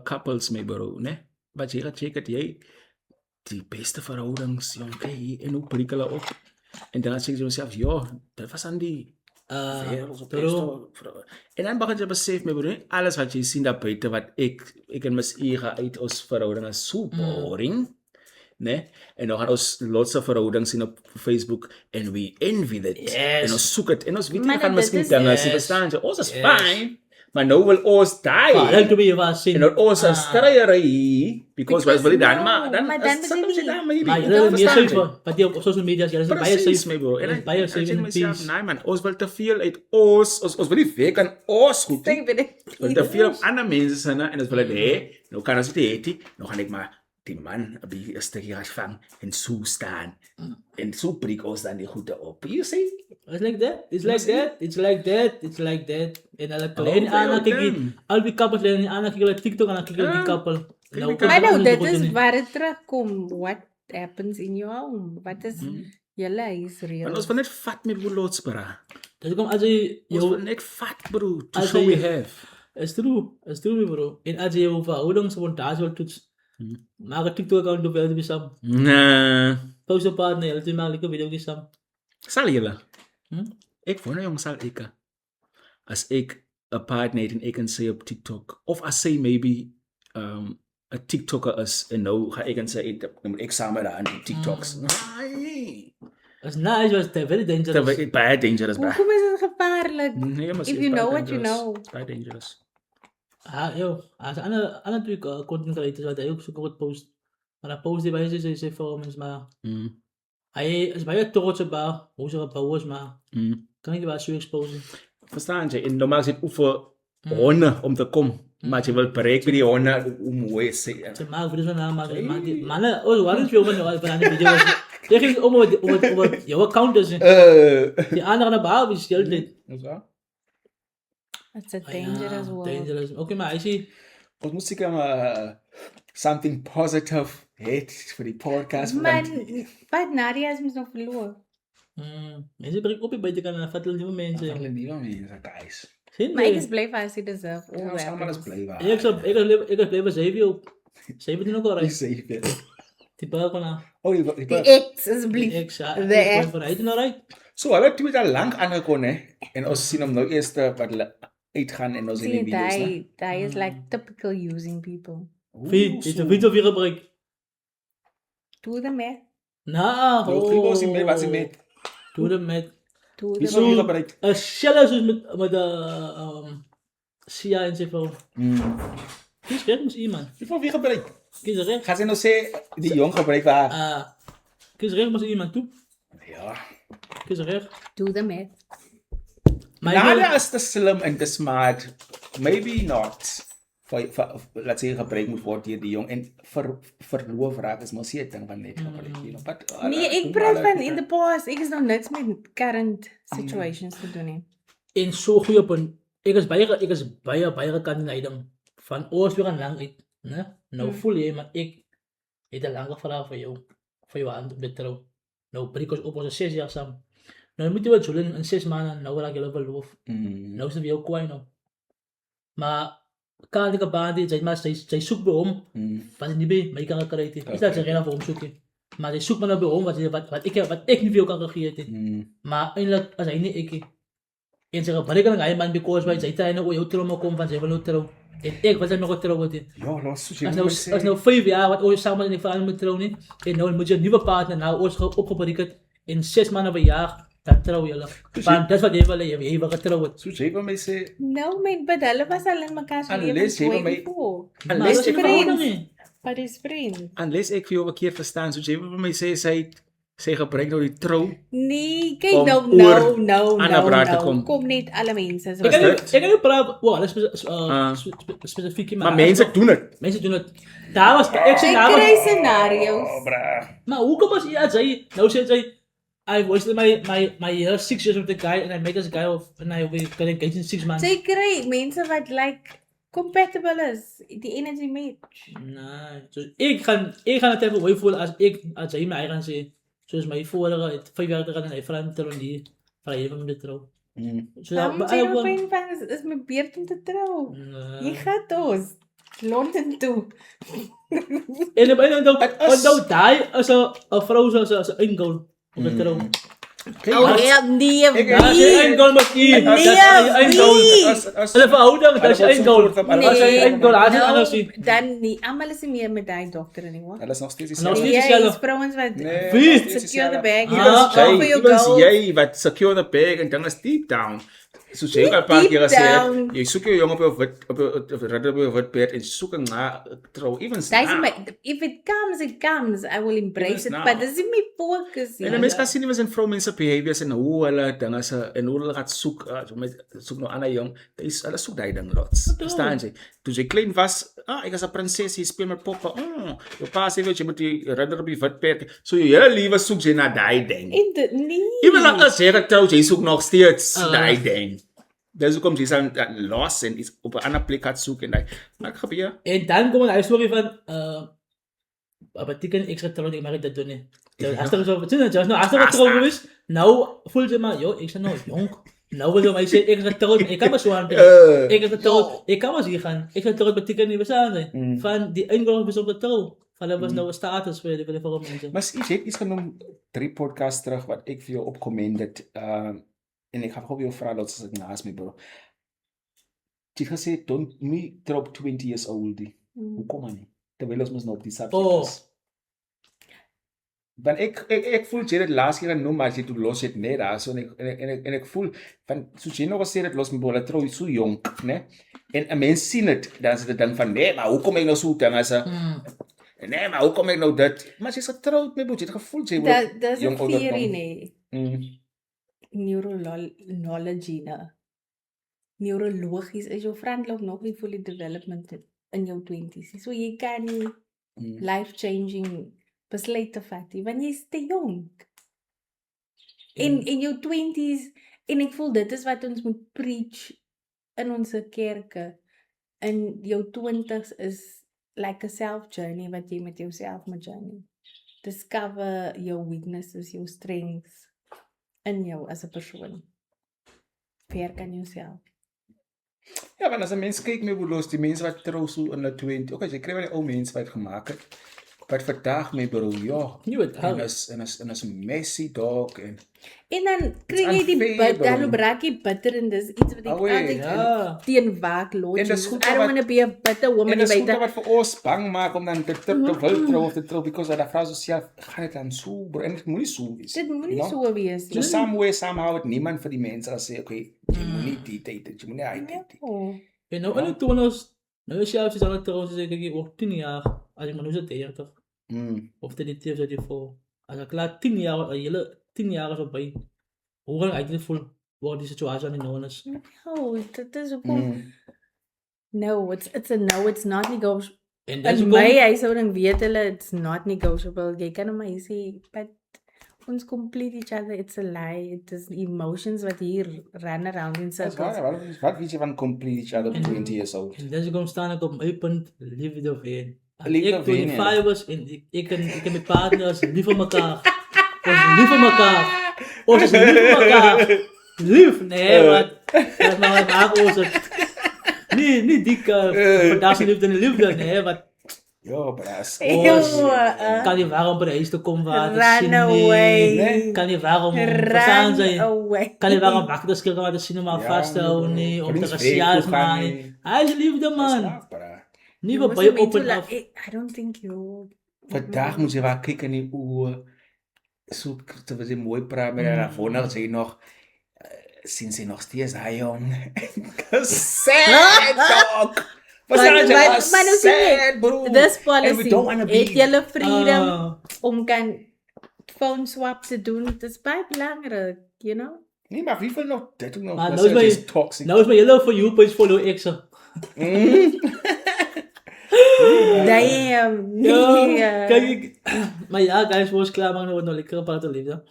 couples mee, bro, ne? Wat jy gaat check het, jy die beste verhoudings, jong, kijk, en hoe breek hulle op. En dan sê jy jouself, ja, dit was aan die wereld op en dan begin jy besef, my bro, alles wat jy sien daar buiten, wat ek en my ega uit ons verhouding is so boring. Nee? En dan gaan ons lotse verhoudings zien op Facebook en we envy that. Yes. En ons zoek het. En ons weet Maar niet, gaan dat misschien is- dingen zien bestaan. So, ons is fine. Maar nou wil ons Like die. to be je was zien. En dan ons is strijderij. Because wij willen dan, no, maar dan maar dan is bedoel soms ik- daar maybe. Maar je Dan hebt meer verstaan zoiets jy. van, wat die op social media, je hebt bij Precies, jezelf. my bro. Je hebt bij En jezelf ek in myself, peace. nee man, ons wil te veel uit ons wil niet werk aan ons goed. Ik ben Ons wil te veel op andere mensen zijn en ons willen, nee, nou kan ons niet eten, nou ga ik maar die man op die stukje gaan vangen en zo staan. En zo prik ons dan die goede op. You see? It's like that. It's like that. It's like that. It's like that. En alle Oh, kleine anak veel kijk ding. al die kappels en anak kijk TikTok en kijk die kappel. Maar nou, dit is waar het terugkomt. What happens in your home? Wat is julle huis En real? ons wil net vat met woeloots, bra. Dat komt als je Ons wil jou, net vat, bro. To Als show je- we have. it's true bro. En als je jouw verhoudingsmontage wil toetsen, maak een TikTok account op LTB Sam. Nah. Post een partner, LTB maak een video Sam. Sal julle? Hm? Ek wonder jong sal ek. As ek 'n partner het en ek kan sê op TikTok of as sy maybe 'n TikToker is en nou ga ek en sy eet, dan moet ek saam met haar aan die TikToks. Nee. That's nice, was very dangerous. Dit is baie dangerous, bra. Hoekom is het gevaarlijk? Nee, maar If you know what you know. Baie dangerous. Als andere natuurlijk content creators wat hij ook zo goed post. Maar dan post hij bij zijn films, maar hij is bij je trots op haar, hoe ze gebouwd is, maar kan ik wel zo exposen. Verstaan jy? En normaal sit oefen honde om te kom. Maar jy wil bereik by die honde hoe mooi is sy. Ze maken video's van haar, maar die mannen, oh, waar is veel van die video's? Je ging om wat jouw account is. Die andere naar behalve is heel dit. Is waar? It's a dangerous world. Dangerous. Oké, maar hij ziet. Ons moet seker maar something positive hê vir die podcast. Maar wat Nadia is nog verloren. Mensen brengen op je buiten kan en vatten nieuwe mensen. Hulle nuwe mense, guys. Maar ik is blij van ze deserve. Ja, ons almal is bly waar. Ik heb blijven 7 op. 17 ook al Jy rijdt. sê dit. Die bal kon aan. Oh, die Die ex, alsjeblieft. Ik zei, De ex. vooruit en alright. So, hulle het tweet al lank aangekom hè. En ons sien hom nou eers wat hulle uitgaan en ons in die See, video's, né? that is like typical using people. Wie? Is de video weer gebruikt? Doe them met. Nou, Nou, vriend was mee, was hy mee. Doe hem met. Doe Wie them sou Zo- hier gebruik? Een shell is met de Sia en zijn vrouw. Kies recht met iemand. Wie van wie gebruik? Kies recht. Gaan sy nou sê die jong gebruik waar? Kies recht met iemand toe. Ja. Kies recht. Doe them met. Maar Nadia is te slim en te smart. Maybe not. Laat sê gebruik moet word deur die jong en verloof raak is mos 'n ding van net gebruik, you know. But Nee, ik praat van in the past. Ik is nog niks met current situations te doen. He. in zo'n goede punt. Ik is bij kandidaten van oors weer een lang uit. Nou voel je, maar ik heb een lange vraag voor jou. Voor jou aan de trouw. Nou, Brico is op ons 6 jaar samen. Nou, moet je wat zullen in 6 maanden, nou raak je wel verloof. Nou is het weer ook kwijt nou. Maar, kan ik een baan die, maar zij zoekt bij hem, wat ik niet ben, maar ik kan het krijgen. Is dat ze geen voor hem zoeken. Maar zij zoekt maar naar bij hem, wat ik niet veel kan gegeven. Maar eindelijk, als hij niet ik. En ze gaan, maar ik kan een man because wij zij tijd nou jou trouw komen van zij wil nou trouw. En ik was er nog trouw dit. Ja, los Als nou 5 jaar wat ooit samen in de verhaal met trouw niet. En nou moet je een nieuwe partner nou ooit opgeprikkeld in 6 maanden per jaar. Dan trouw je. Want dat is wat je wil, je wil getrouwd. Soos jy vir my sê, Nou, but hulle was al in mekaar se Unless jy vir my- Maar unless dat is ek verhouding nie. But is vriend. unless ek vir jou 'n keer verstaan, soos jy vir my sê sy gebruik nou die trou. Nee, kyk Om nou, aan 'n braai te kom. Kom net alle mense. Ik kan niet praten, wow, dat is specifiek. Maar mense doen dit. Mensen doen het. Daar was, ik Jy zei daar kry was, scenario's. maar hoe kom als je zei, nou zegt zij, I wasted my year 6 years with the guy and I met this guy of, and I got engaged in 6 months. Jy kry mense wat like compatible is, die energy match. Nee, dus ik ga het even mooi voelen als hij mij gaan zeggen, zoals mijn vorige 5 jaar terug en hij vraagt me terug die, vraag je van de trouw. So, Dan moet I jy op want- een van is my beurt om te trou. Nee. Jy gaan ons Londen toe. En dan onthou daai is 'n vrou soos 'n ingoal op die trouw. Oh ja, nee, Ja, as jy ingoal moet jy. Nee, Hulle verhouding, as jy ingoal. As jy ingoal, as jy anders sien. Dan nie, almal is nie meer met daai dokter nie, hoor. Hulle is nog steeds Nog dieselfde. steeds- Ja, dieselfde. is vrouens wat Wie? secure the bag. Ah, Go for your goals. Jy wat secure the bag en dan is deep down. Soos jy al 'n paar Deep keer gesê het, down. jy soek jou jong op jou wit bed en soek na trou. Even Dis my, if it comes, it comes. I will embrace it, now. but dis nie my focus nie. En mense kan sien nie in vroumense behaviors en hoe hulle dinge se en hoe hulle gaan soek, soek nou ander jong. Hulle soek daai ding lots. Verstaan jy? Toe jy klein was, ek is 'n prinses, jy speel met poppe. Jou pa sê jy moet die ridder op die wit perd. So jy hele lewe soek jy na daai ding. En dit nie. Even as jy getrou, jy soek nog steeds daai ding. Dis hoekom jy sal los en iets op 'n ander plek gaan soek en daai. Maar ek gebeur. En dan kom een story van, wat ik een extra trouw, ik mag dat doen nie. Als er zo, als er wat trouw geweest, nou voel je maar, joh, ik ben nou jong. Nou wil je mij zeggen, ik ga trouw, ik kan maar zo aan doen. Ik ga trouw, ik kan maar hier gaan. Ik ga trouw betekent niet bestaan zijn. Van die ingang is op de trouw. Van dat was nou een status voor de voor mensen. Maar jy het iets genoem 3 podcasts terug wat ek vir jou opkomend het. En ek gaan gou jou vra dat as ek naas my bro. Jy het gesê don't me drop 20 years old. Hoekom man nie? Terwyl ons mos nou op die subject is. Want ek voel jy het laas keer genoem maar jy toe los het net daar so en ek voel van soos jy nog gesê het los my bro trou so jonk, né? En 'n mens sien dit dan is dit dan van nee, maar hoekom ek nou so ding as 'n nee, maar hoekom ek nou dit? Maar jy's getroud met boet, jy het gevoel jy word Dis 'n jong theory ouderdom. nie. Neurologie nou. Neurologies is jou frontlok nog nie fully development in jou 20s. So jy kan nie life-changing besluite vat nie, want jy's te jonk. In jou 20s, en ek voel dit is wat ons moet preach in ons kerke. In jou 20s is like a self-journey wat jy met jouself moet journey. Discover your weaknesses, your strengths in jou as 'n persoon. Werk aan jouself. Ja, want as 'n mens kyk met hoe los die mense wat trou so in hulle 20, okay, jy kry wel die ou mense wat gemaak het. Wat vandag my bro, ja. Nie wat En is messy dog en En dan kry jy die unfair, bid, dan bro. braak jy bitter en dis iets wat ek Away, altyd ja. teen waak En logies. dis goed I don't wat- want to be a bitter woman en dis by goed the wat vir ons bang maak om dan te wil trou of te trou because dat vrou so self gaan dit dan so bro en dit moenie so wees. Dit moenie you know? so wees So nie. somewhere somehow het niemand vir die mense gesê okay, jy moenie die date, jy moenie hy date. Oh. En nou in de tooners, nou is zelfs aan het trouwens zeg ik ook 10 jaar, als ik maar nu zit 30, of de dit heeft die voor, als ik laat 10 jaar, een hele 10 jaar is voorbij, hoe ga ik eigenlijk voelen, waar die situatie aan die nou is. No, dit is hoekom. No, it's a no, it's not negotiable. En dat is In ook my huishouding weet hulle it's not negotiable. Jy kan hom maar sê, but ons complete each other, it's a lie. It is emotions wat hier run around in Dis circles. waar, wat weet jy van complete each other 20 years old? En dat is ook staan ik op mijn punt, liefde of één. Als Liefde ik of één, 25 was en ik en mijn partners lief voor elkaar. Ons lief vir mekaar. Ons is lief vir mekaar. Lief? Nee, wat? Dat maak ons het. Nie die vandaag zijn liefde en liefde. Nee, wat? Ja, bras. Kan je waarom bij de huis te komen waar te Run zien away. nie? Kan je waarom verstaan Run zijn? away. Kan je waarom wachten als ik te zien om al vast te houden nie? Om te raciaal man. Hij is liefde man. Nie wat bij open af. I don't think you. Vandaag moet je wel kijken in die oe. Zo, terwijl ze mooi praat met haar vonder, zei nog, zien ze nog steeds hij jong. Sad dog. Maar Sad bro. This And we policy, don't wanna het be. julle freedom om kan phone swap te doen. Het is baie belangrijk, you know? Nee, maar wie wil nog dit doen? Maar Dat nou is is my toxic. nou is my hele for you page follow extra. Damn. Ja, kijk, maar ja, guys, we zijn klaar, maar we worden nog lekker praten, liefde.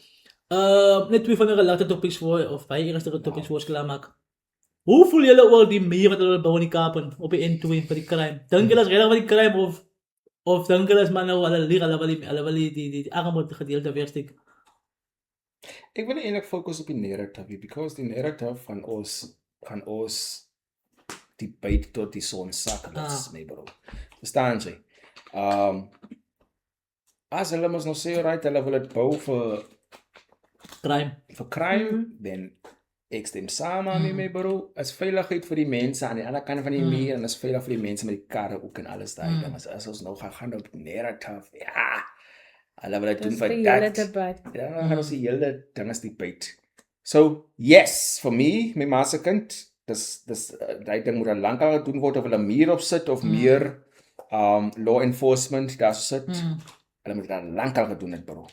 Net twee van de related topics voor, of bij eerste topics voor ons klaarmaken. Hoe voel jullie over die meer wat we bouwen die kapen op de N2 voor die crime? Denk je dat is redelijk van die crime of denk je dat is maar nou alle leren, alle die armoede gedeelte weerstik? Ik wil eigenlijk focussen op die narrative, because die narrative van ons die byt tot die zon zak, dat is mee bro. Verstaan jy? As hulle mos nou sê, right, hulle wil het bou vir crime, then ek stem saam mee bro. Is veiligheid vir die mense aan die ander kant van die muur, en is veilig vir die mense met die karre ook en alles daai ding. As ons nou gaan op narrative, ja, hulle wil het doen vir dat. Ja, dan gaan ons die hele ding as die byt. So, yes, for me, my ma se kind, dis daai ding moet al lank al gedoen word, of hulle meer op sit, of meer law enforcement daar sit. Hulle moet al lank al gedoen het, bro.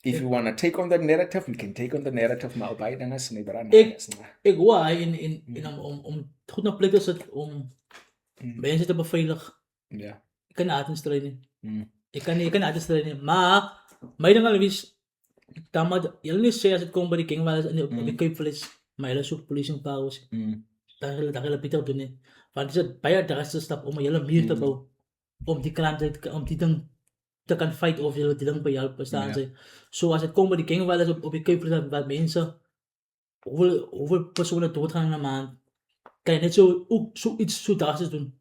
If you want to take on that narrative, we can take on the narrative, maar op baie dinge is nie baie nice. Ik hoor om goed naar plek te zetten om mensen te beveiligen. Ja. Ik kan niet uitstrijden. Ik kan niet uitstrijden. Maar, mijn ding al is, dat moet jullie niet zeggen als het komt bij die gangwaardes en op de Cape-Village, maar jullie zoeken politie en pauze. Dat jullie beter doen niet. Want het is het bij de rest stap om jullie meer te bouwen. Om die krant, om die ding te kan fight of jullie die ding bij jou bestaan zijn. Zo als het komt bij die gangwaardes op de Cape-Village, wat mensen, hoeveel personen doodgaan in een maand, kan je net zoiets zo drastisch doen.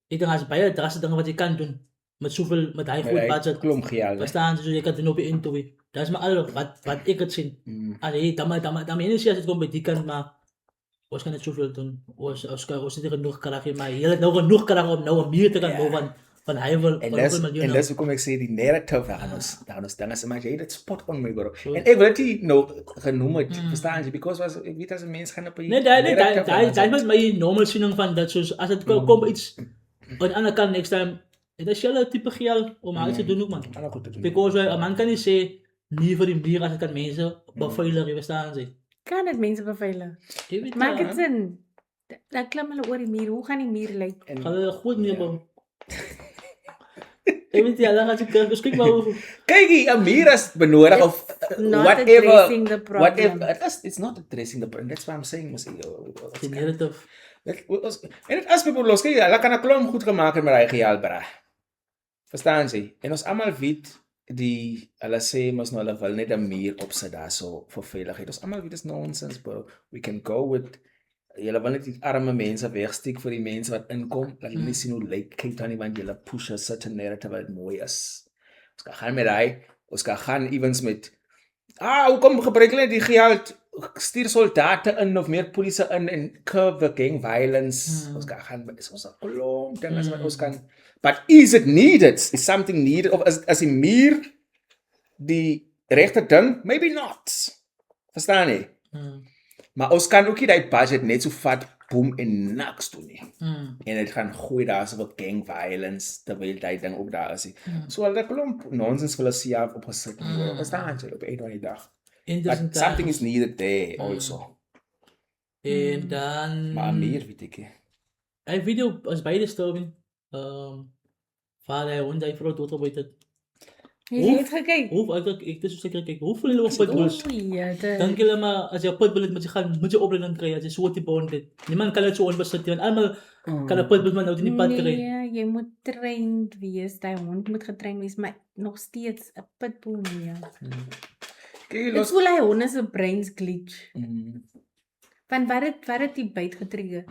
Ik denk als je bij drastische dingen wat je kan doen, met zoveel, met hij goed budget, klomp geld. verstaan ze, je kan het op je intoe. Dat is maar alles wat ik het zie. Als je dan is als het komt bij die kant, maar ons kan het zoveel doen. Ons zit er genoeg kracht, maar je hebt nog genoeg kracht om nou meer te gaan bouwen van hij wil miljoenen. En dat is hoe ik zeg, die narrative daar ons dingen is, maar jij dat spot on me bro. En ik wil het niet nou genoemd, verstaan je, because ik weet als een mens gaan op een dat is mijn normal zin van dat soos als het komt iets aan de andere kant next time, het is wel een type geld om alles te doen ook man. Because een man kan niet zeggen, niet voor die bier als het kan mensen beveiligen, verstaan ze. Kan het mensen beveiligen? Maak het zin. Dan klim hulle oor die muur. Hoe gaan die muur lyk? Gaan hulle goed neerbouw. Ik weet ja, dan gaat je kijken, dus kijk maar over. Kijk, Amir is benodig of whatever. It's not addressing the problem. That's what I'm saying. Die narrative. En het as people los, kijk, hulle kan 'n klomp goed gemaak het met hy geld, bra. Verstaan jy? En ons almal weet hulle sê mos nou hulle wil net 'n muur opsit daar so vir veiligheid. Ons almal weet dis nonsense, bro. We can go with julle wil net die arme mense wegsteek vir die mense wat inkom. Laat hulle nie sien hoe lyk kyk dan nie want julle push 'n certain narrative wat mooi is. Ons kan gaan met ons kan gaan evens met hoekom gebruik hulle die geld? Stuur soldate in of meer polisie in en curb the gang violence. Ons kan gaan met ons klomp dinge wat ons kan. But is it needed? Is something needed? Of as die muur die regte ding? Maybe not. Verstaan jy? Maar ons kan ook nie die budget net so vat, boom en niks doen nie. En het gaan gooi daar so wat gang violence, terwyl die ding ook daar is. So hulle klomp nonsens wil ons self opgesit. Verstaan jy? Op een van die dag. But something is needed there also. En dan... Maar meer weet ek. Een video is beide stoven. Vader en hij vrouw doodgebuit het. Jy het gekyk. Ek dis seker kyk, hoeveel hulle op pitbulls. Dink julle maar as jy 'n pitbull het moet jy opleiding kry as jy so 'n tipe hond het. Niemand kan dit so onbesit nie want almal kan 'n pitbull maar nou in die pad kry. Nee, jy moet getraind wees. Daai hond moet getraind wees, maar nog steeds 'n pitbull nie. Kyk, Dit voel hy honde se brains glitch. Want wat het die byt getrigger?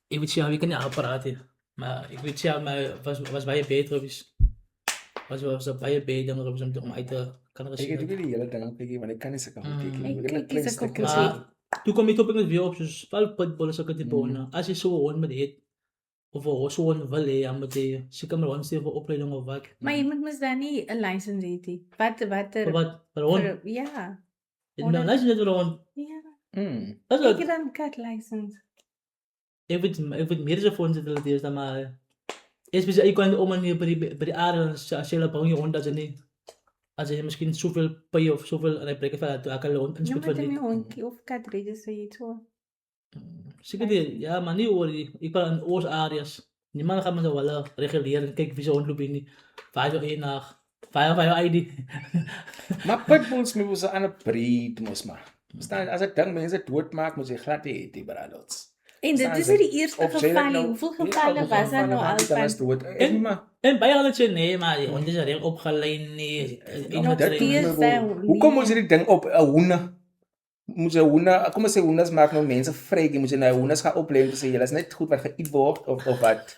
Ek weet jy kan nie apparaat hê. Maar ek weet jy maar was baie beter gewees. Was baie beter om uit te kan Ek gesien. het ook die hele ding kyk, want ek kan nie sulke goed kyk nie. Ek Ek het kyk net klein nie sulke stukkies. goed. Maar toe kom die topik net weer op soos wel pitbull is ook 'n tipe honde. As jy so 'n hond moet hê of 'n so 'n wil hê, dan moet jy seker maar ons vir opleiding of wat. Maar jy moet dan nie 'n lisensie hê nie. Watter Wat hond? ja. Nou is dit hond. Ja. Dis Ek het dan cat license. ek weet meer so fonds het hulle dis dan maar espesieel ek kan om aan by die aarde as jy hulle bring jy hond as jy miskien soveel pay of soveel en hy breek vir dat ek hulle hond Ja, inspek maar vir dan nie. my hondjie of kat register jy toe. Seker die ja, maar nie oor ek wil in ons areas. Niemand gaan maar so hulle reguleer en kyk wie se hond loop hier nie. Waar jy een nag Via ID. Maar pitbulls moet ons 'n ander breed mos maar. Verstaan, as ek dink mense doodmaak, moet jy glad hê die bradots. En dit is nie die eerste geval nie. Hoeveel gevalle was daar nou al van? En baie hulle sê nee, maar die hond is reg opgelei nie. Hoekom moet jy die ding op 'n hoende? Moet jy hoende, kom ons sê hondes maak nou mense vrek, jy moet jy nou hondes gaan oplei en sê jy is net goed wat geëet word of wat.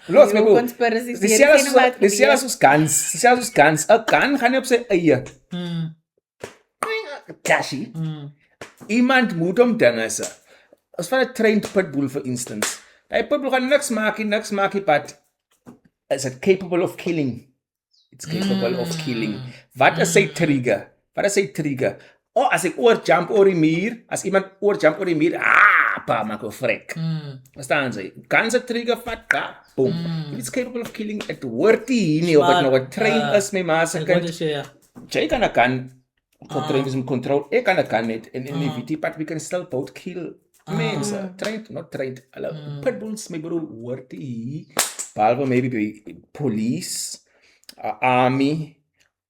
Los my boek. Dis selfs ons kans. 'n kan gaan nie op sy eie. Cashy. Iemand moet hom dinge sê. As van 'n trained pitbull for instance. Hy pitbull gaan niks maak nie, but is it capable of killing? It's capable of killing. Wat is sy trigger? Oh, as ek oorjump oor die muur, as iemand oorjump oor die muur, pa, maak 'n vrek. Verstaan jy? Kan sy trigger vat, boom. If it's capable of killing, it hoort nie of ek nou 'n train is my ma se kind. Jy kan getraind is om control. Ek kan net in die VT, but we can still both kill mense. Trained, not trained. Hulle pitbulls, my broer, hoort nie. Behalwe maybe by police, army,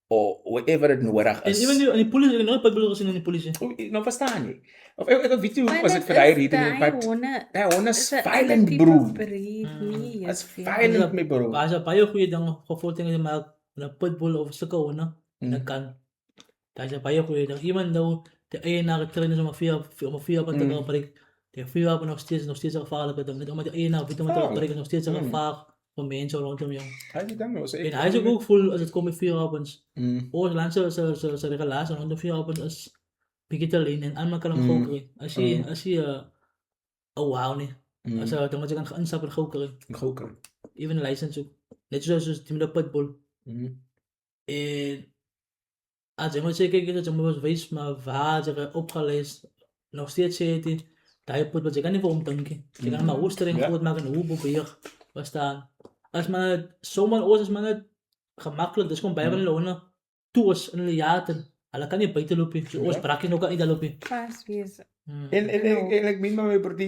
or whatever it nodig is. En even in die polisie, ek het nooit pitbull gesien in die polisie. Nou verstaan jy. Of ek weet nie hoe was dit vir daai rede, but daai honde is violent, broer. It's violent, my broer. Maar as jy baie goeie dinge gevolgd maak met 'n pitbull of sulke honde, dan kan. Daar is baie goeie dinge. Iemand nou die eienaar getrain is om 'n vuur op te breek. Die vuur op nog steeds 'n gevaarlike ding. Net omdat die eienaar weet om te breek is nog steeds 'n gevaar vir mense rondom jou. Hy het dan nou En hy is ook voel as dit kom met vuurwapens. Ons land se regulasie rondom vuurwapens is bietjie te leen en almal kan hom gou kry. As jy wow nie. As jy dan moet jy kan instap en gou kry. Even license ook. Net soos die met 'n pitbull. En as jy moet sê kyk jy moet wys maar waar jy opgelees nog steeds sê dit daai pitbull jy kan nie vir hom dink nie. Jy kan maar oorstreng groot maak en hoe beweeg verstaan. As man sommer ons is man net gemaklik, dis kom baie van hulle honde toe is in hulle jare. Hulle kan nie buite loop nie. So ons brakkie nog kan nie daar loop nie. Pas wees. En ek meen maar my broer,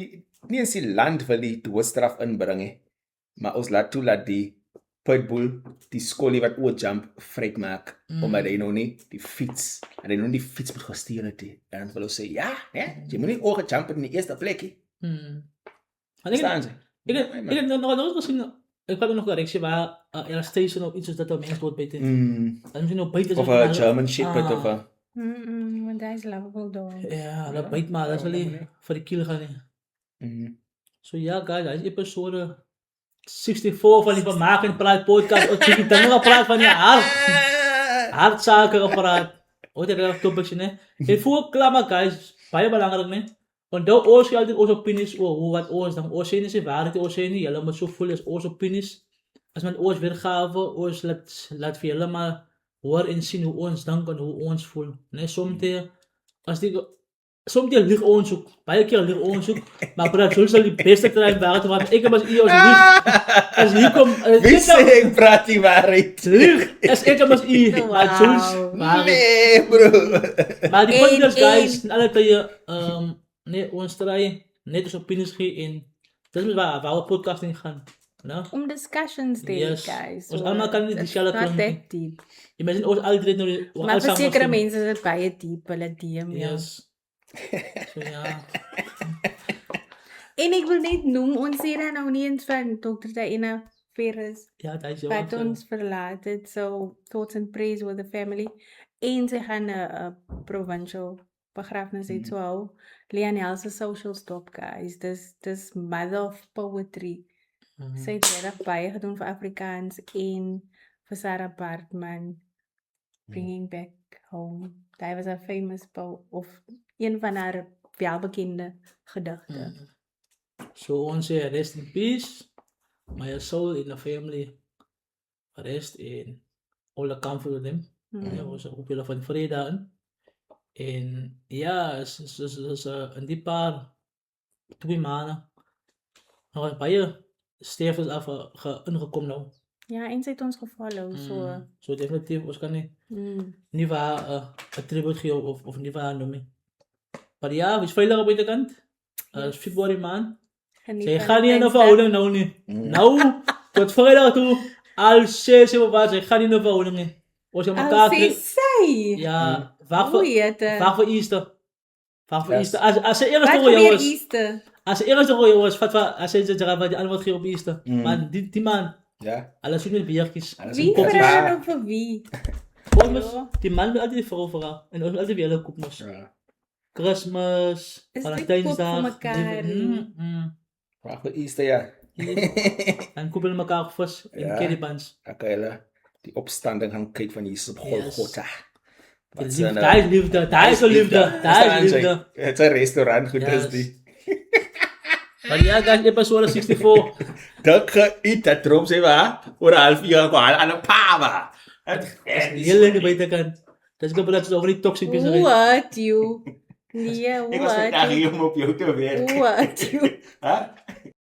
nie eens die land wil die doodstraf inbring nie. Maar ons laat die pitbull, die skollie wat oorjump vrek maak omdat hy nou nie die fiets en hy nou die fiets moet gestuur het nie. En dan wil ons sê ja, jy moet nie oorjump in die eerste plek nie. Verstaan jy? Ik heb nog gezien, ik had nog een reactie waar er station of iets zoals dat op mensen wordt beter. Dat misschien nog beter. Of een German Shepherd of een... Want hij is lovable dog. Ja, dat bijt maar, dat is alleen voor de kiel gaan. So ja, guys, hij is episode 64 van die Vermaken Praat podcast. Of je dan nog praat van je hartzaken gepraat. Ooit heb ik topics, nee. Ik voel klaar maar, guys. Baie belangrijk, nee. Onthou ons altyd ons opinies oor hoe wat ons dan ons sê nie waarheid ons sê nie, julle moet so voel as ons opinies. As met ons weergawe, ons laat vir julle maar hoor en sien hoe ons dink en hoe ons voel. Nee, soms lieg ons ook, baie keer lieg ons ook, maar praat ons sal die beste kry wêreld want ek as u ons lieg. As hier kom, wie sê ek praat die waarheid? Lieg, as ek as u, maar soms nee, bro. Maar die punt is guys, alle tye nee, ons try net ons opinies gee en dit is waar we podcasting gaan. No? Om discussions te hê, Yes. guys. Ons almal kan nie it's dieselfde not klink nie. that deep. Imagine ons al drie nou Maar vir sekere mense is dit baie diep, hulle DM, ja. Yes. So ja. En ek wil net noem, ons sê dan nou nie eens van Dr. Diana Ferris, Ja, dat is jou wat aanstel. ons verlaat het, so thoughts and prayers with the family. En sy gaan 'n provincial begrafnis het, so hou. Leonel se social stop, guys. Dis mother of poetry. Sy het regtig baie gedoen vir Afrikaans en vir Sarah Bartman, Bringing Back Home. Daai was 'n famous of een van haar welbekende gedigte. So ons sê rest in peace. My soul in the family. Rest in all the comfort with them. Ja, ons hoop julle van vrede daarin. En ja, is in die paar 2 maande nog baie sterftes af ingekom nou. Ja, en sy het ons gefollow, so So definitief, ons kan nie vir haar 'n tribute gee of nie vir haar noem nie. Maar ja, wees veilig op buitekant. Is Februarie maand. Sy gaan nie in 'n verhouding nou nie. Nou, tot Vrydag toe, al 6 wat sy gaan nie in 'n verhouding nie. Ons gaan mekaar sê sy. ja, wag vir Easter. Wag vir Easter. As sy eerste Wat goeie gebeur was. Easter? As sy eerste goeie was, vat vir as sy dit raai die antwoord gee op Easter. Maar die man, Ja. alles doen met beertjies. Wie vra nou vir wie? Die man wil altyd die vrou vra en ons wil altyd weer hulle koop mos. Ja. Kersfees, Is dit Valentynsdag. koop vir mekaar? Wag vir Easter, ja. Dan koop hulle mekaar vis en Ja. currybuns. Dan kan hulle die opstanding gaan kyk van Jesus op Golgotha. Wat sy nou- Daar is liefde, daar is liefde, daar is liefde. Het 'n restaurant goed is Yes. die. Maar ja, guys, episode 64. Dik geëet, dat drom sê waar, oor 'n halfuur kwaal aan 'n pawa. Heel in die buitekant. Dis gebeurt dat over die toxic bezig. What you? Nee, Ek was vandag what hier you? om op jou te werk. What you? Hè?